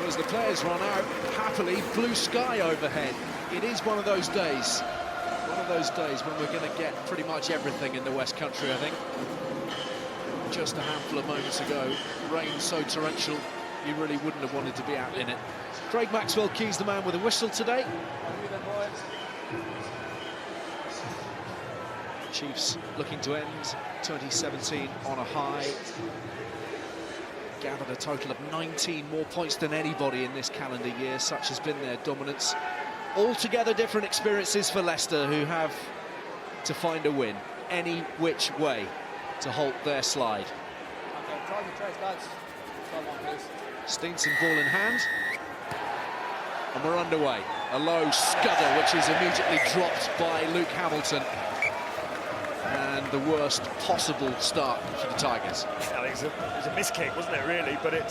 So as the players run out, happily, blue sky overhead. It is one of those days. One of those days when we're going to get pretty much everything in the West Country, I think. Just a handful of moments ago, rain so torrential, you really wouldn't have wanted to be out in it. Craig Maxwell keys the man with a whistle today. Chiefs looking to end 2017 on a high. Gathered a total of 19 more points than anybody in this calendar year. Such has been their dominance. Altogether different experiences for Leicester, who have to find a win any which way to halt their slide. Steenson ball in hand. And we're underway. A low scudder, which is immediately dropped by Luke Hamilton. And the worst possible start for the Tigers. I think it was a miss kick, wasn't it, really? But it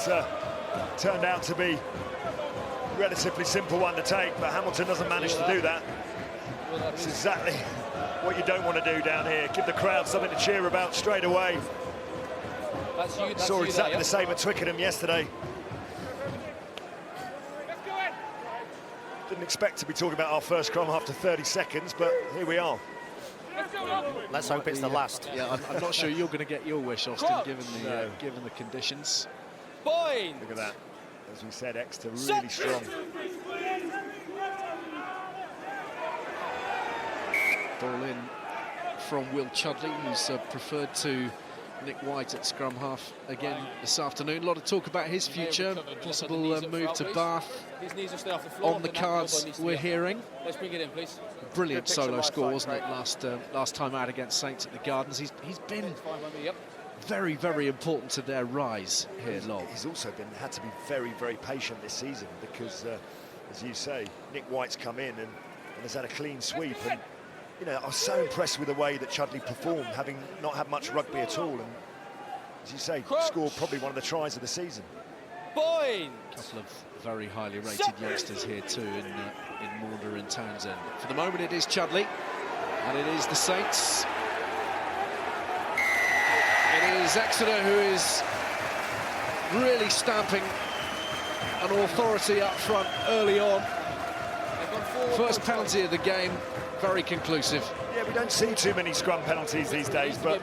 turned out to be a relatively simple one to take, but Hamilton doesn't manage to do that. It's exactly what you don't want to do down here. Give the crowd something to cheer about straight away. Saw exactly the same at Twickenham yesterday. Didn't expect to be talking about our first scrum after 30 seconds, but here we are. Let's hope it's the last. Yeah, I'm not sure you're going to get your wish, Austin, given the conditions. Look at that. As we said, Exeter really strong. Ball in from Will Chudley, who's preferred to Nick White at scrum half again this afternoon. A lot of talk about his future, possible move to Bath on the cards, we're hearing. Let's bring it in, please. Brilliant solo score, wasn't it, last time out against Saints at the Gardens. He's been very, very important to their rise here, Lob. He's also had to be very, very patient this season because, as you say, Nick White's come in and has had a clean sweep. And you know, I was so impressed with the way that Chudley performed, having not had much rugby at all. And as you say, scored probably one of the tries of the season. Point! A couple of very highly rated youngsters here too in Maunder and Townsend. For the moment, it is Chudley, and it is the Saints. It is Exeter who is really stamping an authority up front early on. First penalty of the game, very conclusive. Yeah, we don't see too many scrum penalties these days, but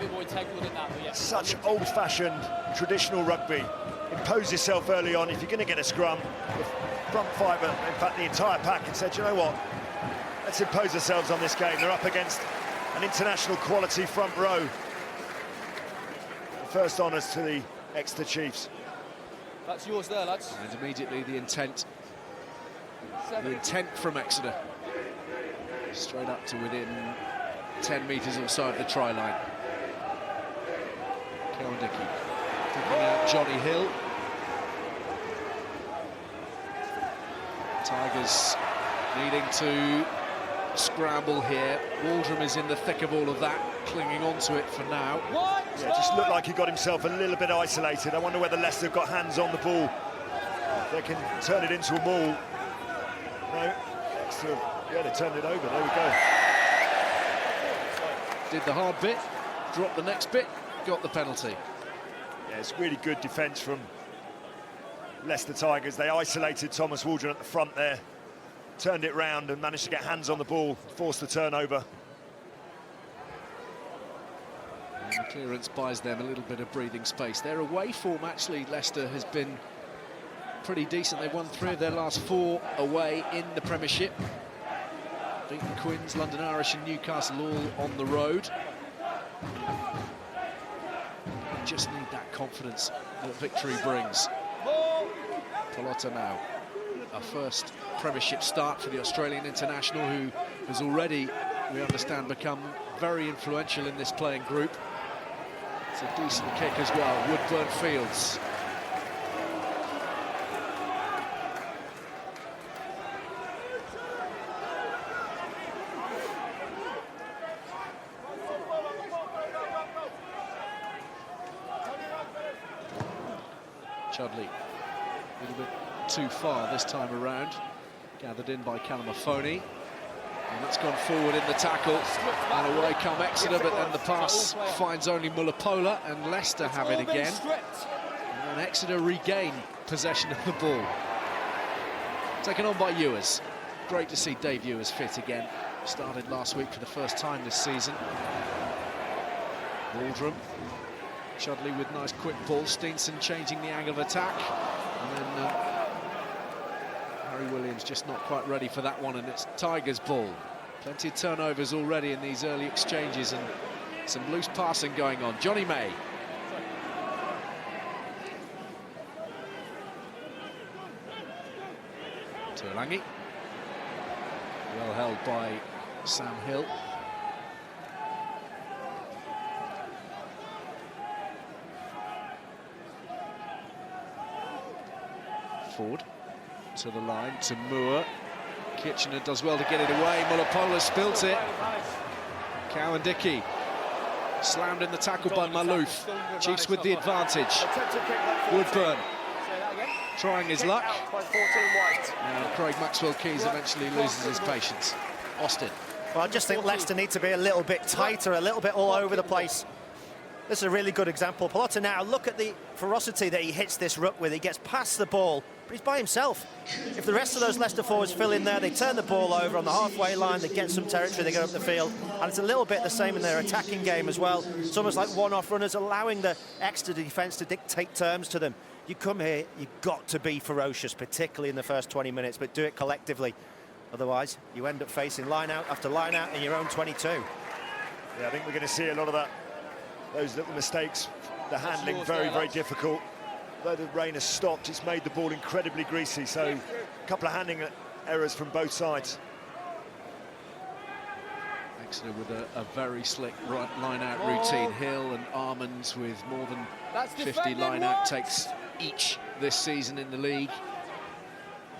such old-fashioned, traditional rugby. Impose yourself early on. If you're going to get a scrum, the front five, in fact the entire pack, had said, you know what, let's impose ourselves on this game. They're up against an international quality front row. First honours to the Exeter Chiefs. That's yours there, lads. And immediately the intent from Exeter. Straight up to within 10 metres or so of the try line. Cowan-Dickey picking out Johnny Hill. Tigers needing to scramble here. Waldrum is in the thick of all of that, clinging on to it for now. Yeah, just looked like he got himself a little bit isolated. I wonder whether Leicester have got hands on the ball. They can turn it into a maul. No, Exeter, yeah, they turned it over. There we go. Did the hard bit, dropped the next bit, got the penalty. Yeah, it's really good defence from Leicester Tigers. They isolated Thomas Waldron at the front there, turned it round and managed to get hands on the ball, forced the turnover. And the clearance buys them a little bit of breathing space. Their away form, actually, Leicester has been pretty decent. They've won 3 of their last 4 away in the Premiership. Beaten Quins, London Irish and Newcastle all on the road. They just need that confidence that victory brings. Pelota now, a first Premiership start for the Australian international, who has already, we understand, become very influential in this playing group. It's a decent kick as well, Woodburn Fields. Chudley, a little bit too far this time around. Gathered in by Callum Ofoni. And that's gone forward in the tackle. And away come Exeter, but then the pass finds only Mullapola, and Leicester have it again. And then Exeter regain possession of the ball. Taken on by Ewers. Great to see Dave Ewers fit again. Started last week for the first time this season. Waldrum. Chudley with nice quick ball. Steenson changing the angle of attack. And then Harry Williams just not quite ready for that one, and it's Tigers' ball. Plenty of turnovers already in these early exchanges and some loose passing going on. Johnny May. Tuolangi. Well held by Sam Hill. Ford to the line to Moore. Kitchener does well to get it away. Mullapola spilt it. Cowan-Dickey slammed in the tackle by Malouf. Chiefs with the advantage. Woodburn trying his luck. And Craig Maxwell-Keys eventually loses his patience. Austin. Well, I just think Leicester need to be a little bit tighter, a little bit all over the place. This is a really good example. Pelota now, look at the ferocity that he hits this ruck with. He gets past the ball, but he's by himself. If the rest of those Leicester forwards fill in there, they turn the ball over on the halfway line, they get some territory, they get up the field. And it's a little bit the same in their attacking game as well. It's almost like one-off runners, allowing the Exeter defence to dictate terms to them. You come here, you've got to be ferocious, particularly in the first 20 minutes, but do it collectively. Otherwise, you end up facing line-out after line-out in your own 22. Yeah, I think we're going to see a lot of that. Those little mistakes, the handling very difficult. Though the rain has stopped, it's made the ball incredibly greasy, so a couple of handling errors from both sides. Exeter with a very slick line-out routine. Hill and Armand with more than 50 line-out takes each this season in the league.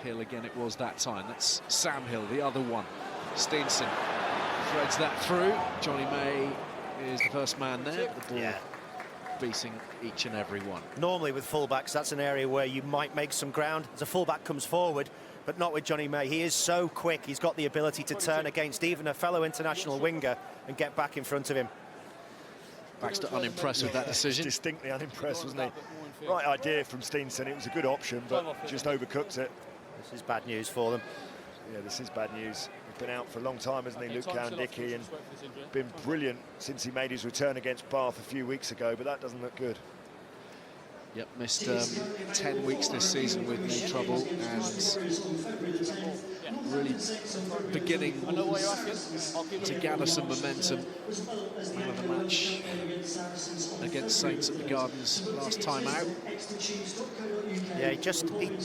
Hill again it was that time. That's Sam Hill, the other one. Steenson threads that through. Johnny May is the first man there. The ball beating each and every one. Normally with fullbacks, that's an area where you might make some ground as a fullback comes forward, but not with Johnny May. He is so quick. He's got the ability to turn against even a fellow international winger and get back in front of him. Baxter unimpressed with that decision. Distinctly unimpressed, wasn't he? Right idea from Steenson. It was a good option, but just overcooked it. This is bad news for them. Yeah, this is bad news. He's been out for a long time, hasn't he, Luke Cowan-Dickey, and been brilliant since he made his return against Bath a few weeks ago, but that doesn't look good. Yep, missed 10 weeks this season with knee trouble, and really beginning to gather some momentum. Man of the match against Saints at the Gardens last time out. Yeah, he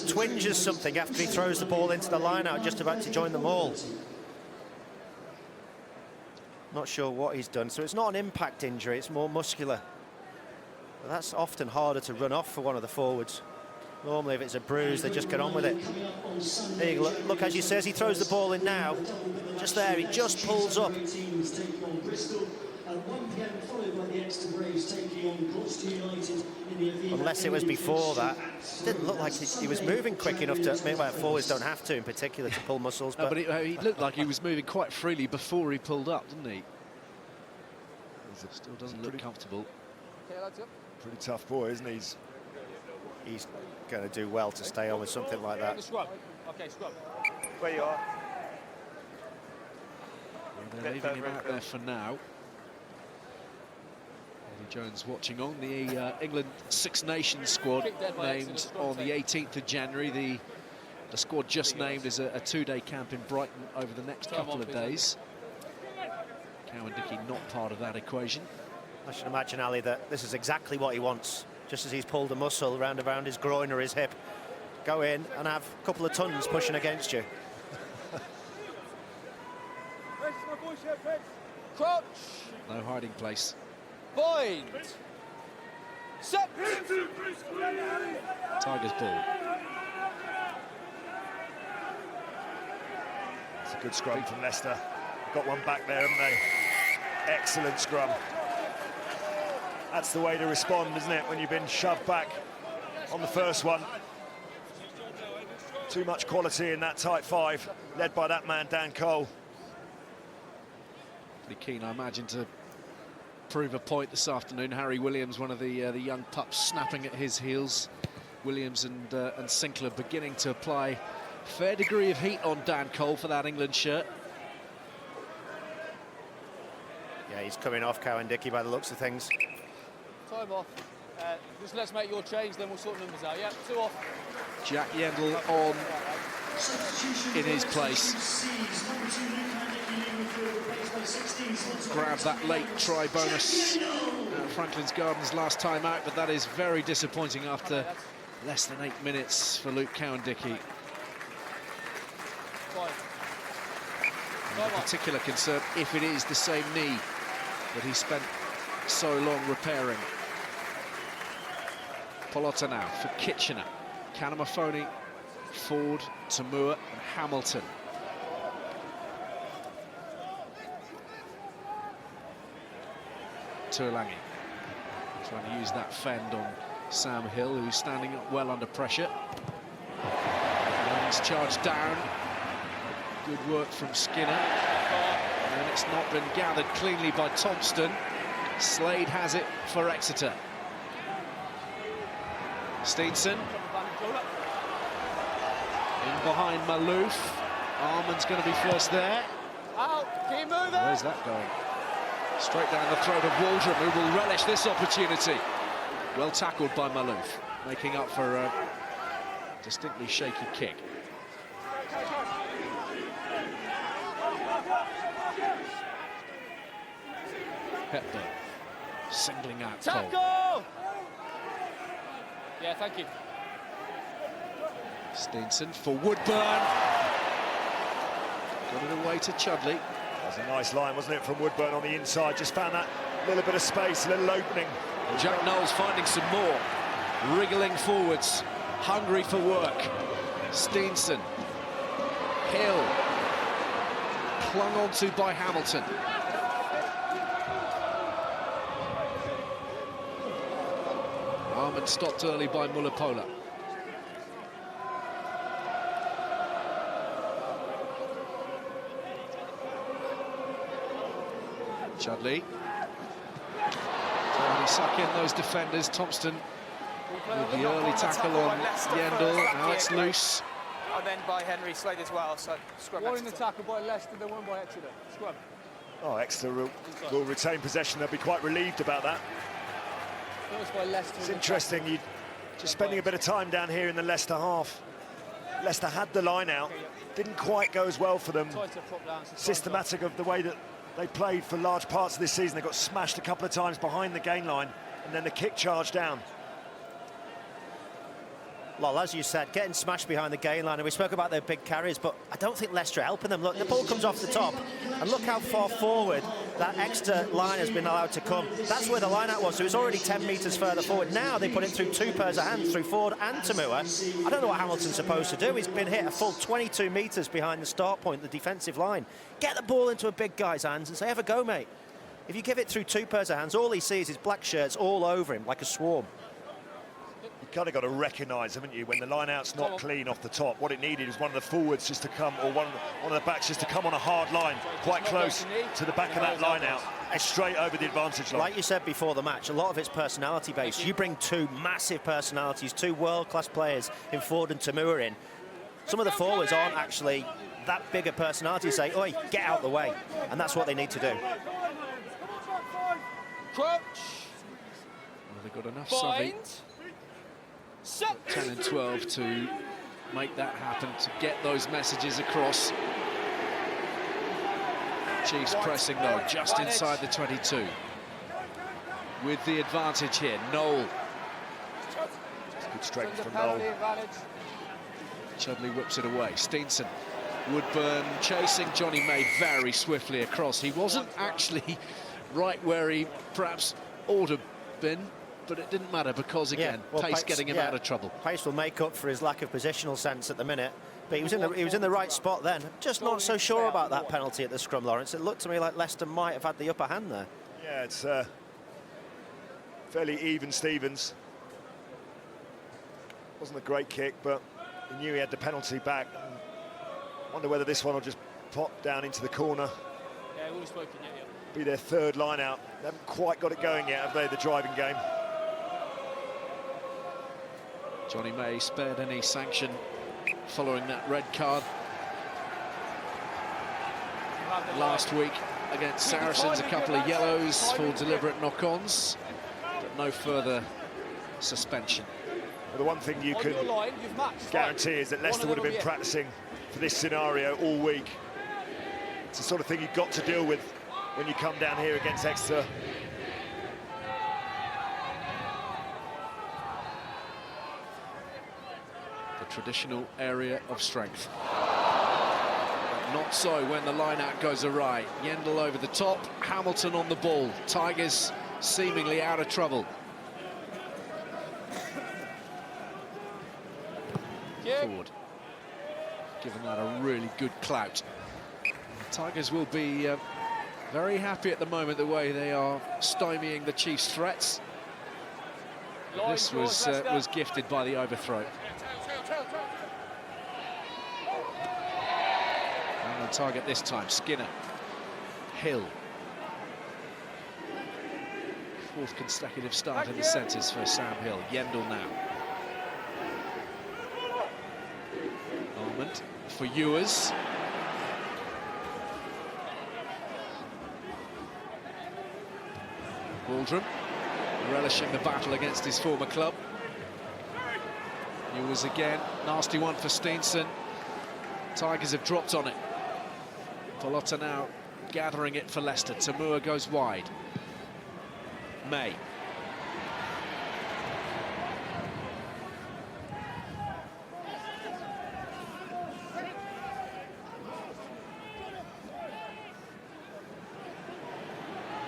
twinges something after he throws the ball into the line-out, just about to join the maul. Not sure what he's done, so it's not an impact injury, it's more muscular. But that's often harder to run off for one of the forwards. Normally, if it's a bruise, they just get on with it. There you go. Look, as you say, as he throws the ball in now, just there, he just pulls up. Unless it was before that. It didn't look like he was moving quick enough to, maybe forwards don't have to in particular to pull muscles. No, but he looked like he was moving quite freely before he pulled up, didn't he? Still doesn't look comfortable. Pretty tough boy, isn't he? He's going to do well to stay on with something like that. Okay, scrub. Where you are. Yeah, they're leaving him out there for now. Eddie Jones watching on. The England Six Nations squad named on the 18th of January. The squad just named is a two-day camp in Brighton over the next couple of days. Cowan-Dickey not part of that equation. I should imagine, Ali, that this is exactly what he wants. Just as he's pulled a muscle around his groin or his hip, go in and have a couple of tons pushing against you. Crouch. No hiding place. Bind. Set. Tigers ball. It's a good scrum from Leicester. Got one back there, haven't they? Excellent scrum. That's the way to respond, isn't it, when you've been shoved back on the first one. Too much quality in that tight five, led by that man, Dan Cole. Pretty keen, I imagine, to prove a point this afternoon. Harry Williams, one of the young pups, snapping at his heels. Williams and Sinclair beginning to apply Fair degree of heat on Dan Cole for that England shirt. Yeah, he's coming off Cowan-Dickie by the looks of things. Time off. Just let's make your change, then we'll sort numbers out. Yeah, 2 off. Jack Yendall on in his place. Grabbed that late try bonus at Franklin's Gardens last time out, but that is very disappointing after less than 8 minutes for Luke Cowan-Dickie. A particular concern if it is the same knee that he spent so long repairing. Palotta now for Kitchener. Kanamafoni, Ford, Tamua and Hamilton. Tuolangi trying to use that fend on Sam Hill, who's standing up well under pressure. Young's charged down. Good work from Skinner. And it's not been gathered cleanly by Thompson. Slade has it for Exeter. Steenson. In behind Malouf. Armand's going to be first there. Out, keep moving. Where's that going? Straight down the throat of Waldron, who will relish this opportunity. Well tackled by Malouf, making up for a distinctly shaky kick. Hepburn singling out Cole. Tackle! Yeah, thank you. Steenson for Woodburn. Got it away to Chudley. That was a nice line, wasn't it, from Woodburn on the inside? Just found that little bit of space, a little opening. Jack Knowles finding some more. Wriggling forwards, hungry for work. Steenson. Hill. Clung onto by Hamilton. Armand stopped early by Mullapola. Chudley. Trying to suck in those defenders. Thompson with the early tackle on Yendall. Now it's loose. And then by Henry Slade as well, so scrum. One in the tackle by Leicester, then one by Exeter. Scrum. Oh, Exeter will retain possession. They'll be quite relieved about that. First by Leicester. It's interesting, you just spending a bit of time down here in the Leicester half. Leicester had the line out, didn't quite go as well for them. Systematic of the way that they played for large parts of this season. They got smashed a couple of times behind the gain line, and then the kick charge down. Well, as you said, getting smashed behind the gain line, and we spoke about their big carries, but I don't think Leicester are helping them. Look, the ball comes off the top, and look how far forward that Exeter line has been allowed to come. That's where the line-out was, so it's already 10 metres further forward. Now they put it through 2 pairs of hands, through Ford and Tamua. I don't know what Hamilton's supposed to do. He's been hit a full 22 metres behind the start point, the defensive line. Get the ball into a big guy's hands and say, have a go, mate. If you give it through 2 pairs of hands, all he sees is black shirts all over him, like a swarm. You've kind of got to recognise, haven't you, when the line-out's not clean off the top. What it needed was one of the forwards just to come, or one of the backs just to come on a hard line, quite close to the back of that line-out, straight over the advantage line. Like you said before the match, a lot of it's personality-based. You bring 2 massive personalities, 2 world-class players in Ford and Tamua in. Some of the forwards aren't actually that big a personality. Say, oi, get out the way. And that's what they need to do. Crouch. Well, they've got enough Bind. 10 and 12 to make that happen, to get those messages across. Chiefs pressing though, just inside the 22. With the advantage here, Noel. Good strength from Noel. Chudley whips it away. Steenson. Woodburn chasing Johnny May very swiftly across. He wasn't actually right where he perhaps ought to have been, but it didn't matter because, again, pace getting him out of trouble. Pace will make up for his lack of positional sense at the minute, but he was in the right spot then. Just not so sure about that penalty at the scrum, Lawrence. It looked to me like Leicester might have had the upper hand there. Yeah, it's fairly even Stevens. Wasn't a great kick, but he knew he had the penalty back. Wonder whether this one will just pop down into the corner. Yeah, we've spoken yet, yeah. Be their 3rd line out. They haven't quite got it going yet, have they, the driving game? Johnny May spared any sanction following that red card last week against Saracens. A couple of yellows for deliberate knock-ons, but no further suspension. Well, the one thing you can guarantee is that Leicester would have been practicing for this scenario all week. It's the sort of thing you've got to deal with when you come down here against Exeter. The traditional area of strength. But not so when the line-out goes awry. Yendel over the top, Hamilton on the ball. Tigers seemingly out of trouble. Forward. Given that a really good clout. The Tigers will be very happy at the moment the way they are stymieing the Chiefs' threats. But this was gifted by the overthrow. And on target this time, Skinner. Hill. Fourth consecutive start in the centres for Sam Hill. Yendel now. Almond for Ewers. Waldron relishing the battle against his former club. Ewers again, nasty one for Steenson. Tigers have dropped on it. Palotta now gathering it for Leicester. Tamua goes wide. May.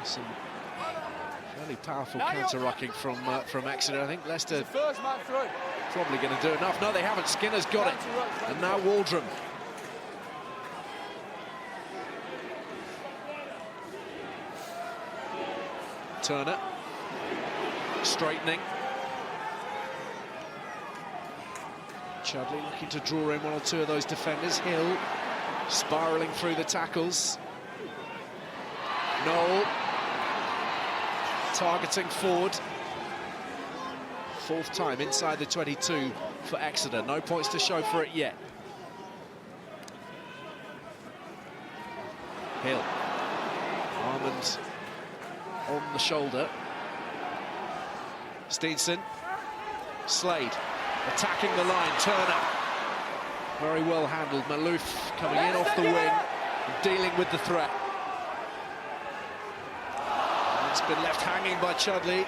Some fairly powerful counter-rucking from Exeter. I think Leicester probably going to do enough. No, they haven't. Skinner's got it. And now Waldron. Turner. Straightening. Chudley looking to draw in one or two of those defenders. Hill spiralling through the tackles. Noel targeting forward. Fourth time inside the 22 for Exeter. No points to show for it yet. Hill. Armand on the shoulder. Steenson. Slade attacking the line. Turner. Very well handled. Malouf coming in off the wing, dealing with the threat. And it's been left hanging by Chudley.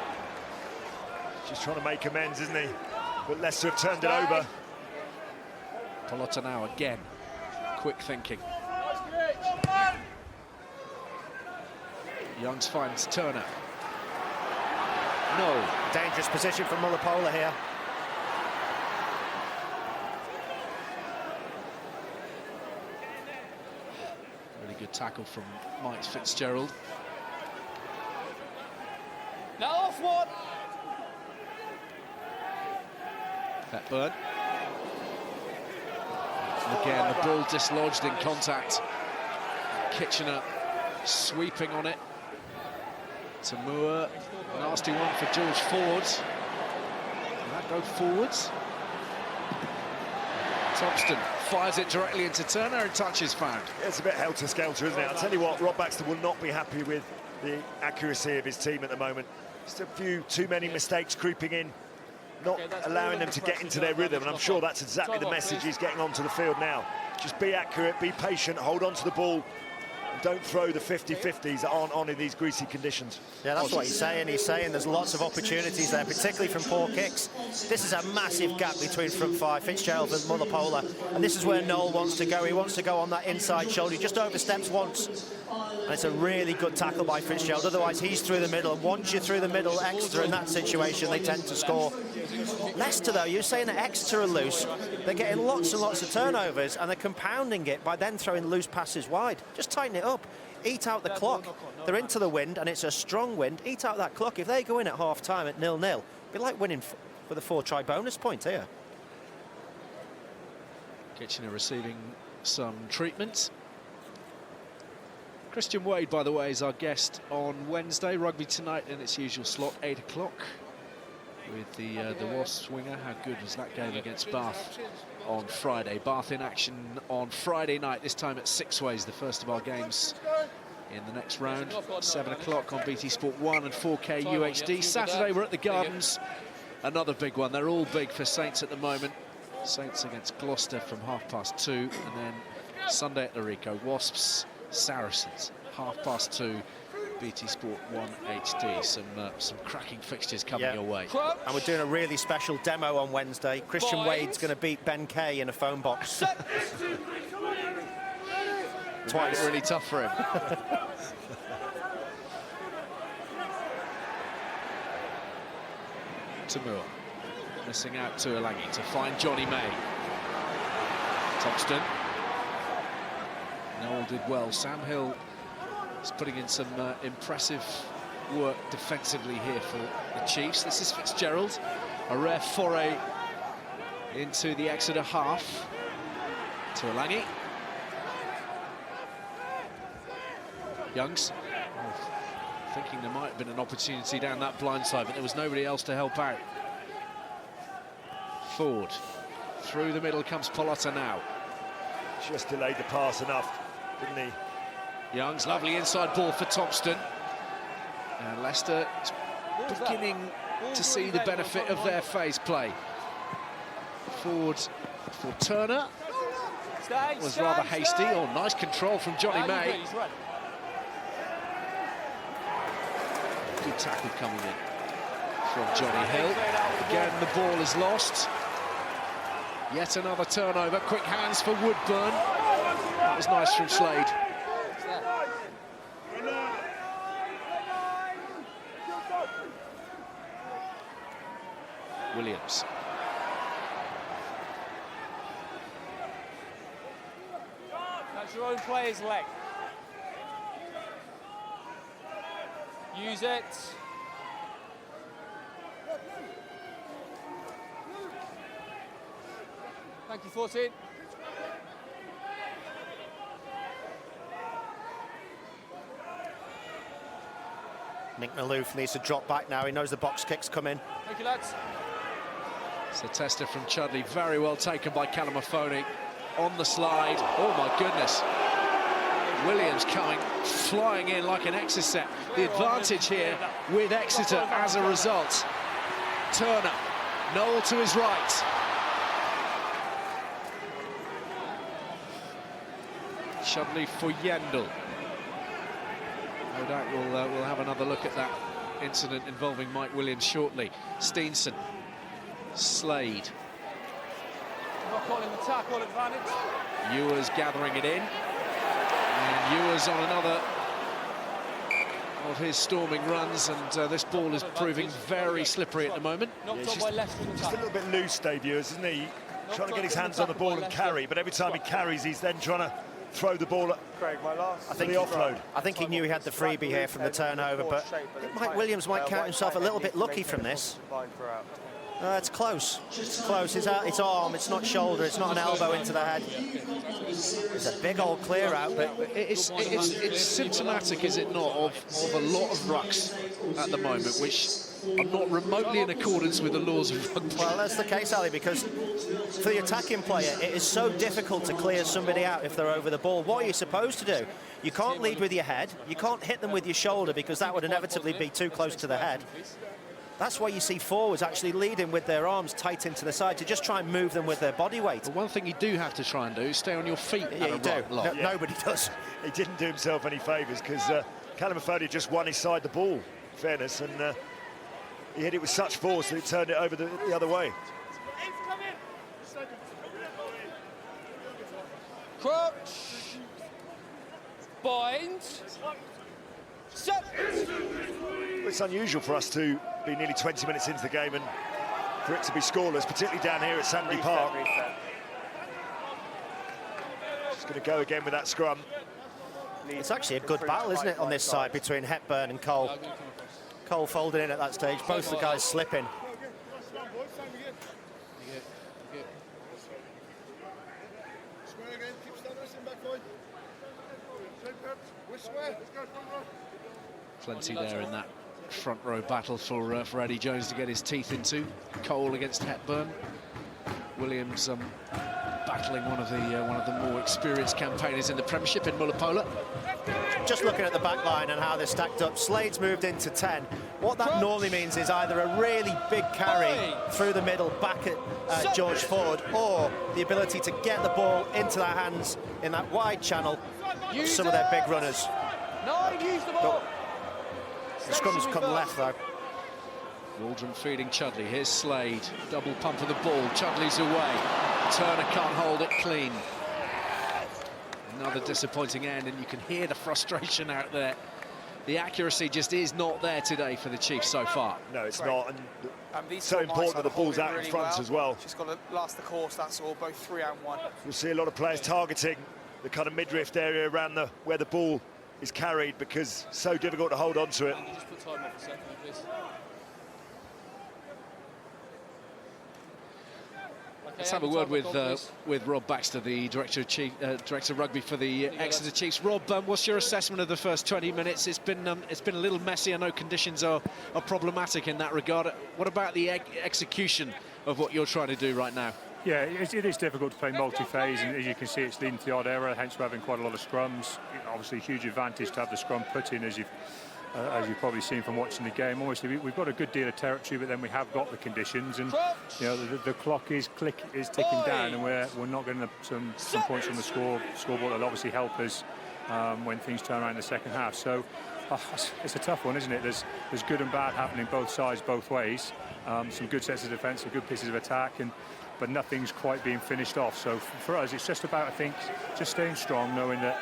Just trying to make amends, isn't he? But Leicester have turned it over. Palotta now again. Quick thinking. Youngs finds Turner. No. Dangerous position for Mullapola here. Really good tackle from Mike Fitzgerald. Now off one. Hepburn. And again, the ball dislodged in contact. Kitchener sweeping on it. Tamua, nasty one for George Ford. Can that go forwards? Thompson fires it directly into Turner and touch is found. Yeah, it's a bit helter-skelter, isn't it? I'll tell you what, Rob Baxter will not be happy with the accuracy of his team at the moment. Just a few too many mistakes creeping in, not allowing them to get into their rhythm, and I'm sure that's exactly the message he's getting onto the field now. Just be accurate, be patient, hold on to the ball, and don't throw the 50-50s that aren't on in these greasy conditions. Yeah, that's what he's saying. He's saying there's lots of opportunities there, particularly from poor kicks. This is a massive gap between front five, Fitzgerald and Mullapola, and this is where Noel wants to go. He wants to go on that inside shoulder. He just oversteps once, and it's a really good tackle by Fitzgerald. Otherwise, he's through the middle, and once you're through the middle, Exeter in that situation, they tend to score. Leicester, though, you're saying that Exeter are loose. They're getting lots and lots of turnovers, and they're compounding it by then throwing loose passes wide. Just tighten it up. Eat out the clock. They're into the wind, and it's a strong wind. Eat out that clock. If they go in at half-time at 0-0, it'd be like winning with a 4-try bonus point here. Kitchener receiving some treatment. Christian Wade, by the way, is our guest on Wednesday. Rugby tonight in its usual slot, 8 o'clock. with the Wasps winger. How good was that game against Bath on Friday? Bath in action on Friday night, this time at Sixways, the first of our games in the next round. 7 o'clock on BT Sport 1 and 4K UHD. Saturday we're at the Gardens, another big one. They're all big for Saints at the moment. Saints against Gloucester from 2:30, and then Sunday at the Rico, Wasps, Saracens, 2:30. BT Sport 1 HD. Some cracking fixtures coming your way. And we're doing a really special demo on Wednesday. Christian Wade's going to beat Ben Kay in a phone box. Twice. Really tough for him. Tamur missing out to Alangi to find Johnny May. Thompson. Noel did well. Sam Hill is putting in some impressive work defensively here for the Chiefs. This is Fitzgerald, a rare foray into the Exeter half. To Alangi. Youngs, thinking there might have been an opportunity down that blind side, but there was nobody else to help out. Ford, through the middle comes Polotta now. Just delayed the pass enough, didn't he? Youngs, lovely inside ball for Thompson. And Leicester beginning to see the benefit of their phase play. Ford for Turner. Was rather hasty. Oh, nice control from Johnny May. Good tackle coming in from Johnny Hill. Again, the ball is lost. Yet another turnover. Quick hands for Woodburn. That was nice from Slade. Williams. That's your own player's leg. Use it. Thank you, 14. Nick Malouf needs to drop back now. He knows the box kick's coming. Thank you, lads. It's a tester from Chudley, very well taken by Calamafoni on the slide. Oh my goodness. Williams coming, flying in like an Exeter. The advantage here with Exeter as a result. Turner, Noel to his right. Chudley for Yendel. No doubt we'll have another look at that incident involving Mike Williams shortly. Steenson. Slade. Not calling the tackle advantage. Ewers gathering it in. And Ewers on another of his storming runs, and this ball is proving very slippery at the moment. Just a little bit loose, Dave Ewers, isn't he? Trying to get his hands on the ball and carry, but every time he carries, he's then trying to throw the ball at the offload. I think he knew he had the freebie here from the turnover, but Mike Williams might count himself a little bit lucky from this. It's close. It's close. It's arm. It's not shoulder. It's not an elbow into the head. It's a big old clear out, but it's symptomatic, is it not, of a lot of rucks at the moment, which are not remotely in accordance with the laws of rugby. Well, that's the case, Ali, because for the attacking player, it is so difficult to clear somebody out if they're over the ball. What are you supposed to do? You can't lead with your head. You can't hit them with your shoulder because that would inevitably be too close to the head. That's why you see forwards actually leading with their arms tight into the side to just try and move them with their body weight. But one thing you do have to try and do is stay on your feet. Yeah, you do. Nobody does. He didn't do himself any favours because Calamafoni just won his side the ball, in fairness, and he hit it with such force that it turned it over the other way. Crouch. Bind. Set. It's unusual for us to be nearly 20 minutes into the game and for it to be scoreless, particularly down here at Sandy Park. Just going to go again with that scrum. It's actually a good battle, isn't it, on this side between Hepburn and Cole. Cole folded in at that stage, both the guys slipping. Plenty there in that front row battle for Eddie Jones to get his teeth into. Cole against Hepburn. Williams battling one of the more experienced campaigners in the Premiership in Mullapola. Just looking at the back line and how they're stacked up, Slade's moved into 10. What that normally means is either a really big carry through the middle back at George Ford, or the ability to get the ball into their hands in that wide channel of some of their big runners. Use the ball. The scrum's come left, though. Waldron feeding Chudley. Here's Slade. Double pump of the ball. Chudley's away. Turner can't hold it clean. Another disappointing end, and you can hear the frustration out there. The accuracy just is not there today for the Chiefs so far. No, it's not. And these so important that the ball's out really in front as well. She's got to last the course, that's all, both 3 and 1. You'll see a lot of players targeting the kind of midriff area around where the ball is carried, because so difficult to hold on to it. Can you just put time off a second, please? Let's have a word with Rob Baxter, the director of rugby for the Exeter Chiefs. Rob, what's your assessment of the first 20 minutes? It's been a little messy. I know conditions are problematic in that regard. What about the execution of what you're trying to do right now? Yeah, it is difficult to play multi-phase, and as you can see, it's leading to the odd error. Hence, we're having quite a lot of scrums. Obviously, huge advantage to have the scrum put in, as you've probably seen from watching the game. Obviously, we've got a good deal of territory, but then we have got the conditions, and the clock is ticking down, and we're not getting some points from the scoreboard that'll obviously help us when things turn around in the second half. So it's a tough one, isn't it? There's good and bad happening both sides, both ways. Some good sets of defence, some good pieces of attack, but nothing's quite being finished off. So for us, it's just about, I think, just staying strong, knowing that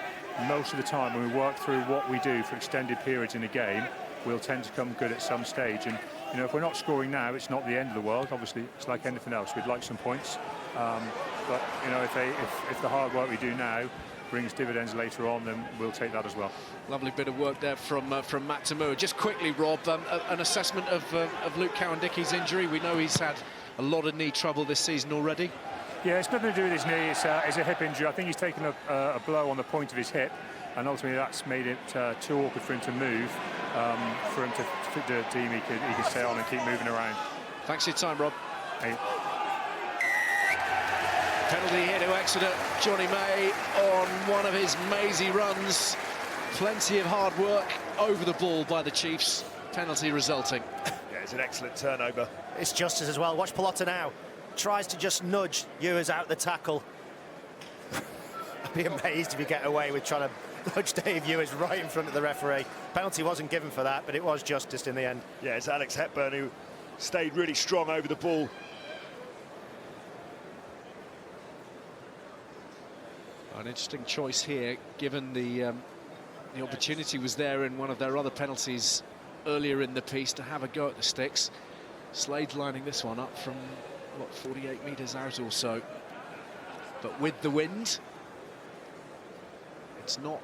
most of the time when we work through what we do for extended periods in a game, we'll tend to come good at some stage. And if we're not scoring now, it's not the end of the world. Obviously, it's like anything else. We'd like some points, but if the hard work we do now brings dividends later on, then we'll take that as well. Lovely bit of work there from Matt Tamua. Just quickly, Rob, an assessment of Luke Cowan-Dickey's injury. We know he's had a lot of knee trouble this season already. Yeah, it's nothing to do with his knee. It's a hip injury. I think he's taken a blow on the point of his hip, and ultimately that's made it too awkward for him to move, for him to deem he could stay on and keep moving around. Thanks for your time, Rob. Hey. Penalty here to Exeter. Johnny May on one of his mazy runs. Plenty of hard work over the ball by the Chiefs. Penalty resulting. Yeah, it's an excellent turnover. It's justice as well. Watch Pallotta now. Tries to just nudge Ewers out the tackle. I'd be amazed if you get away with trying to nudge Dave Ewers right in front of the referee. Penalty wasn't given for that, but it was justice in the end. Yeah, it's Alex Hepburn who stayed really strong over the ball. An interesting choice here, given the opportunity was there in one of their other penalties earlier in the piece to have a go at the sticks. Slade lining this one up from, what, 48 metres out or so. But with the wind, it's not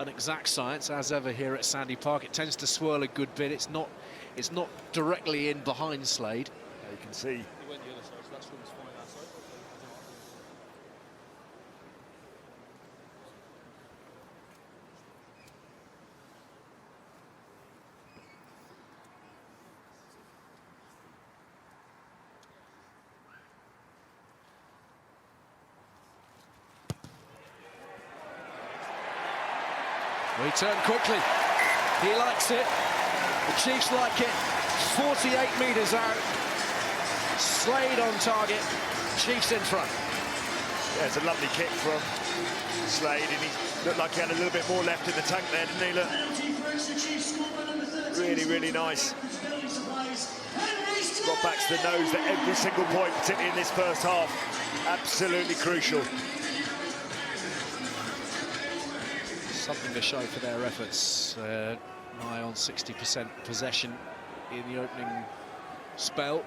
an exact science, as ever here at Sandy Park. It tends to swirl a good bit. It's not directly in behind Slade. Yeah, you can see. He went the other side, so that's from his fine that side. He turned quickly. He likes it. The Chiefs like it. 48 metres out. Slade on target. Chiefs in front. Yeah, it's a lovely kick from Slade, and he looked like he had a little bit more left in the tank there, didn't he? Look, really, really nice. Rob Baxter knows that every single point, particularly in this first half, absolutely crucial. Something to show for their efforts. Nigh on 60% possession in the opening spell.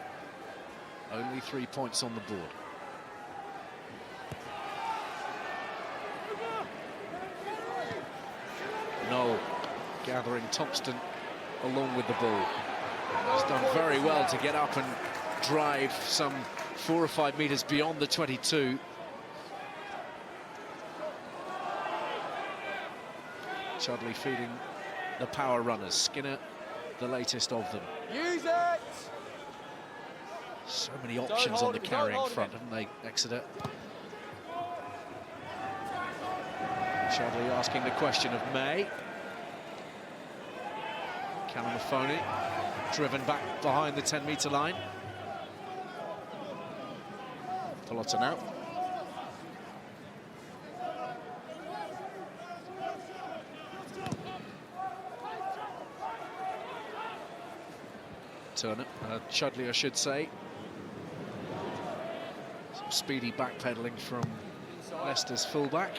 Only 3 points on the board. Noel gathering Thompson along with the ball. He's done very well to get up and drive some 4 or 5 metres beyond the 22. Chudley feeding the power runners. Skinner the latest of them. Use it! So many options on the carrying front, haven't they, Exeter? Chudley asking the question of May. Calamafoni driven back behind the 10-metre line. Pallotta now. Turner, Chudley, I should say. Some speedy backpedaling from Leicester's fullback.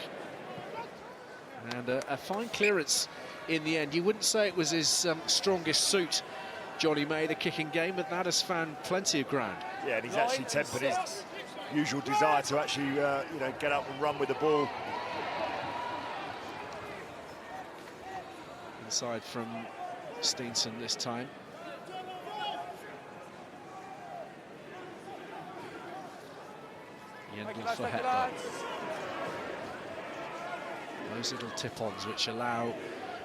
And a fine clearance in the end. You wouldn't say it was his strongest suit, Johnny May, the kicking game, but that has found plenty of ground. Yeah, and he's actually tempered his usual desire to actually, you know, get up and run with the ball. Inside from Steenson this time. Yendel for Hepburn. Those little tip-ons which allow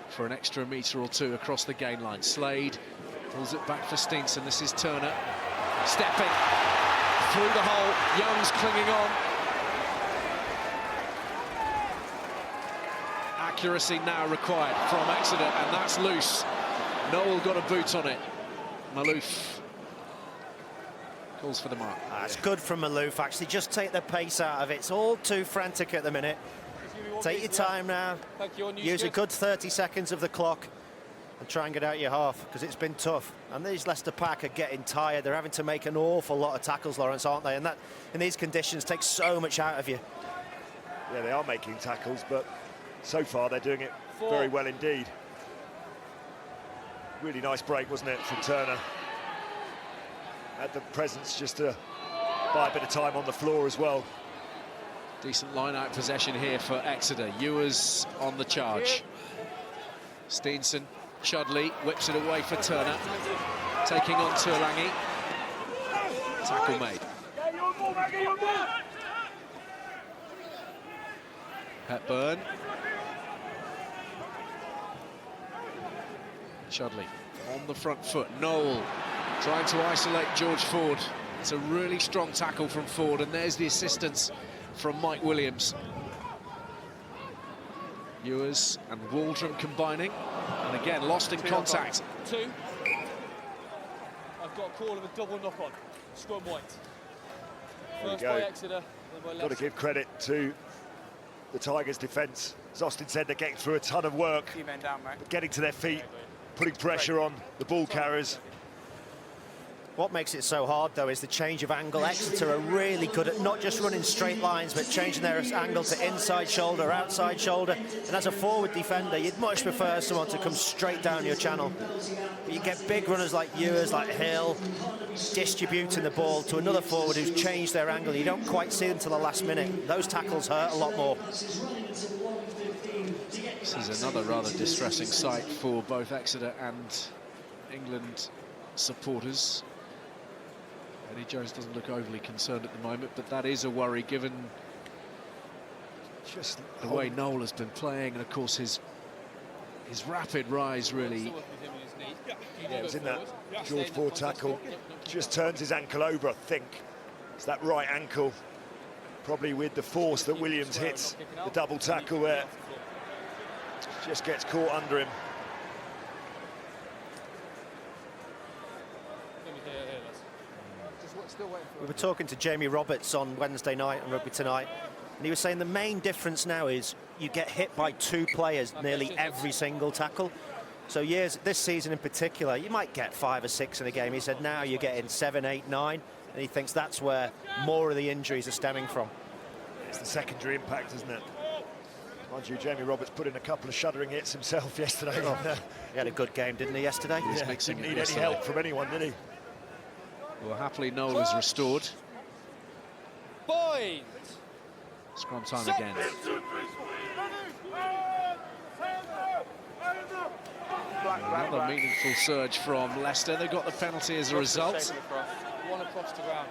for an extra metre or two across the gain line. Slade pulls it back for Steenson. This is Turner stepping through the hole. Young's clinging on. Accuracy now required from Exeter, and that's loose. Noel got a boot on it. Malouf calls for the mark. That's good from Malouf, actually. Just take the pace out of it. It's all too frantic at the minute. Take your time now. Use a good 30 seconds of the clock and try and get out your half, because it's been tough. And these Leicester pack are getting tired. They're having to make an awful lot of tackles, Lawrence, aren't they? And that, in these conditions, takes so much out of you. Yeah, they are making tackles, but so far they're doing it very well indeed. Really nice break, wasn't it, from Turner? Had the presence just to buy a bit of time on the floor as well. Decent line-out possession here for Exeter. Ewers on the charge. Steenson, Chudley whips it away for Turner. Taking on Tuolangi. Tackle made. Hepburn. Chudley on the front foot. Noel trying to isolate George Ford. It's a really strong tackle from Ford, and there's the assistance from Mike Williams. Ewers and Waldron combining, and again lost in contact. Two. I've got a call of a double knock-on. Scrum white. First by Exeter, then by Leicester. Got to give credit to the Tigers' defence. As Austin said, they're getting through a ton of work, Few men down, mate. getting to their feet, putting pressure on the ball carriers. What makes it so hard, though, is the change of angle. Exeter are really good at not just running straight lines, but changing their angle to inside shoulder, outside shoulder. And as a forward defender, you'd much prefer someone to come straight down your channel. But you get big runners like Ewers, like Hill, distributing the ball to another forward who's changed their angle. You don't quite see them till the last minute. Those tackles hurt a lot more. This is another rather distressing sight for both Exeter and England supporters. Eddie Jones doesn't look overly concerned at the moment, but that is a worry given Just the way Noel has been playing, and of course his rapid rise really. Yeah, it was in that George Ford tackle. Just turns his ankle over, I think. It's that right ankle, probably with the force that Williams hits the double tackle there. Just gets caught under him. We were talking to Jamie Roberts on Wednesday night on Rugby Tonight, and he was saying the main difference now is you get hit by two players nearly every single tackle. So this season in particular, you might get 5 or 6 in a game. He said now you're getting 7, 8, 9, and he thinks that's where more of the injuries are stemming from. It's the secondary impact, isn't it? Mind you, Jamie Roberts put in a couple of shuddering hits himself yesterday. He had a good game, didn't he, yesterday? He's Yeah, mixing didn't it need any yesterday. help from anyone, did he? Well, happily Noel is restored. Boyd! Scrum time again. Another meaningful surge from Leicester. They got the penalty as a result. One across the ground.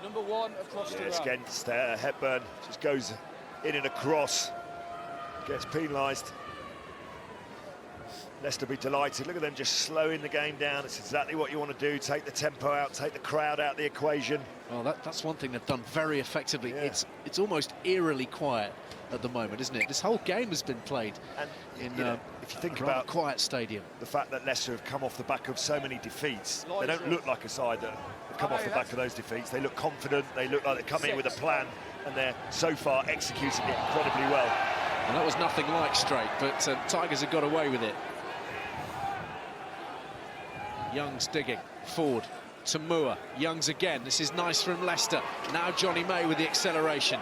Number 1 across the Yes, ground. against Hepburn. Just goes in and across. Gets penalised. Leicester be delighted. Look at them just slowing the game down. It's exactly what you want to do. Take the tempo out, take the crowd out of the equation. Well, that's one thing they've done very effectively. Yeah. It's almost eerily quiet at the moment, isn't it? This whole game has been played in if you think a about quiet stadium. The fact that Leicester have come off the back of so many defeats, they don't look like a side that have come off the back of those defeats. They look confident, they look like they're coming in with a plan, and they're so far executing it incredibly well. And that was nothing like straight, but Tigers have got away with it. Young's digging forward to Moore. Young's again. This is nice from Leicester. Now Johnny May with the acceleration.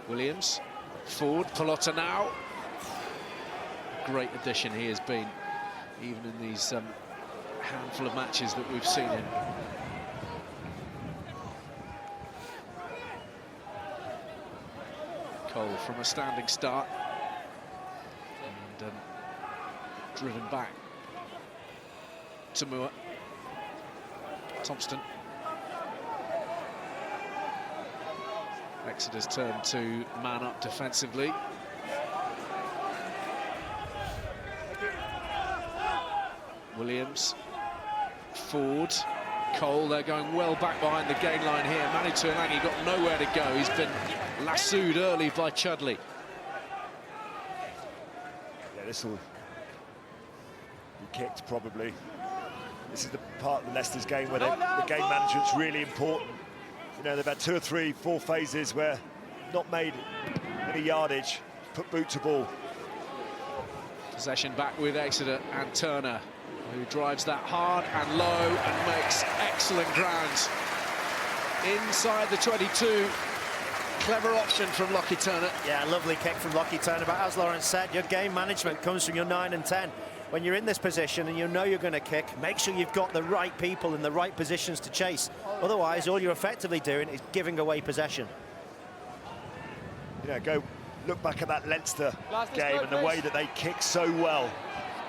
Williams forward. Pallotta now. Great addition he has been, even in these handful of matches that we've seen him. Cole from a standing start. And driven back to Moore. Thompson. Exeter's turn to man up defensively. Williams. Ford. Cole, they're going well back behind the gain line here. Manu Tuilagi got nowhere to go. He's been lassoed early by Chudley. Yeah, this will be kicked probably. This is the part of Leicester's game where the game management's really important. You know, they've had 2 or 3, 4 phases where not made any yardage, put boot to ball. Possession back with Exeter and Turner, who drives that hard and low and makes excellent ground. Inside the 22. Clever option from Lockie Turner. Yeah, lovely kick from Lockie Turner. But as Lawrence said, your game management comes from your 9 and 10. When you're in this position and you know you're going to kick, make sure you've got the right people in the right positions to chase. Otherwise, all you're effectively doing is giving away possession. You know, go look back at that Leicester game and the way that they kick so well.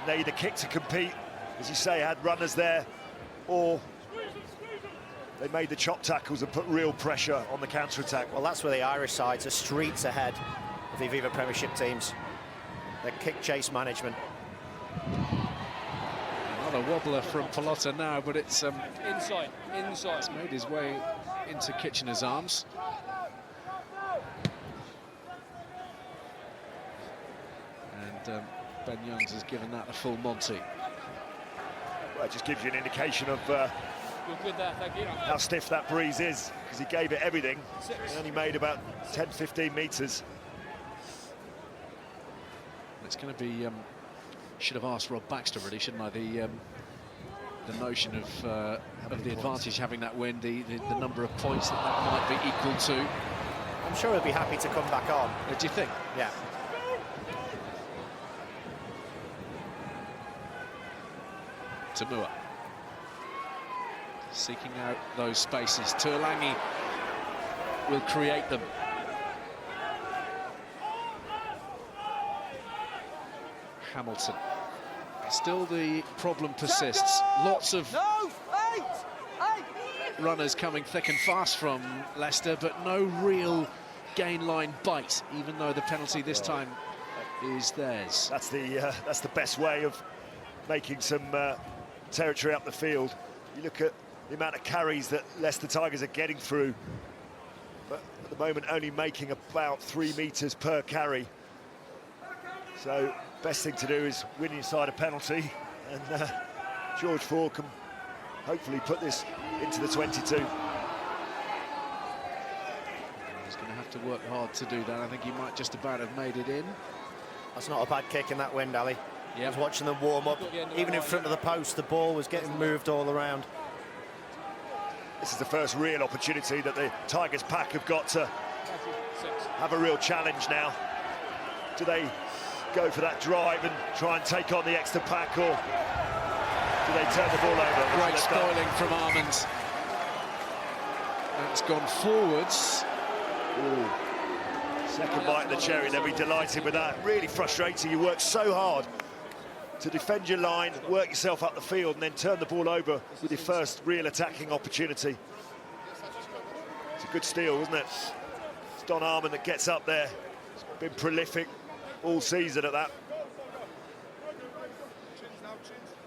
They either kick to compete, as you say, had runners there, or they made the chop tackles and put real pressure on the counter-attack. Well, that's where the Irish sides are streets ahead of the Aviva Premiership teams. Their kick-chase management. Another wobbler from Pallotta now, but it's Inside. it's made his way into Kitchener's arms. And Ben Youngs has given that a full Monty. Well, it just gives you an indication of You're good there, thank you. how stiff that breeze is, because he gave it everything. He only made about 10, 15 metres. It's going to be... should have asked Rob Baxter, really, shouldn't I? The notion of the advantage having that win, the number of points that might be equal to. I'm sure he'll be happy to come back on. Do you think? Yeah. To Moore. Seeking out those spaces. Tuilagi will create them. Hamilton. Still the problem persists. Lots of runners coming thick and fast from Leicester, but no real gain line bite, even though the penalty this time is theirs. That's the best way of making some territory up the field. You look at the amount of carries that Leicester Tigers are getting through, but at the moment only making about 3 metres per carry. So best thing to do is win inside a penalty, and George Ford can hopefully put this into the 22. He's going to have to work hard to do that. I think he might just about have made it in. That's not a bad kick in that wind, Ali. Yeah. I was watching them warm up. Even in front of the post, the ball was getting moved all around. This is the first real opportunity that the Tigers pack have got to have a real challenge now. Do they go for that drive and try and take on the Exeter pack, or do they turn the ball over? Great spoiling from Armand. It's gone forwards. Ooh. Second bite of the cherry, they'll be delighted with that. Really frustrating. You work so hard to defend your line, work yourself up the field, and then turn the ball over with your first real attacking opportunity. It's a good steal, isn't it? It's Don Armand that gets up there. been prolific all season at that.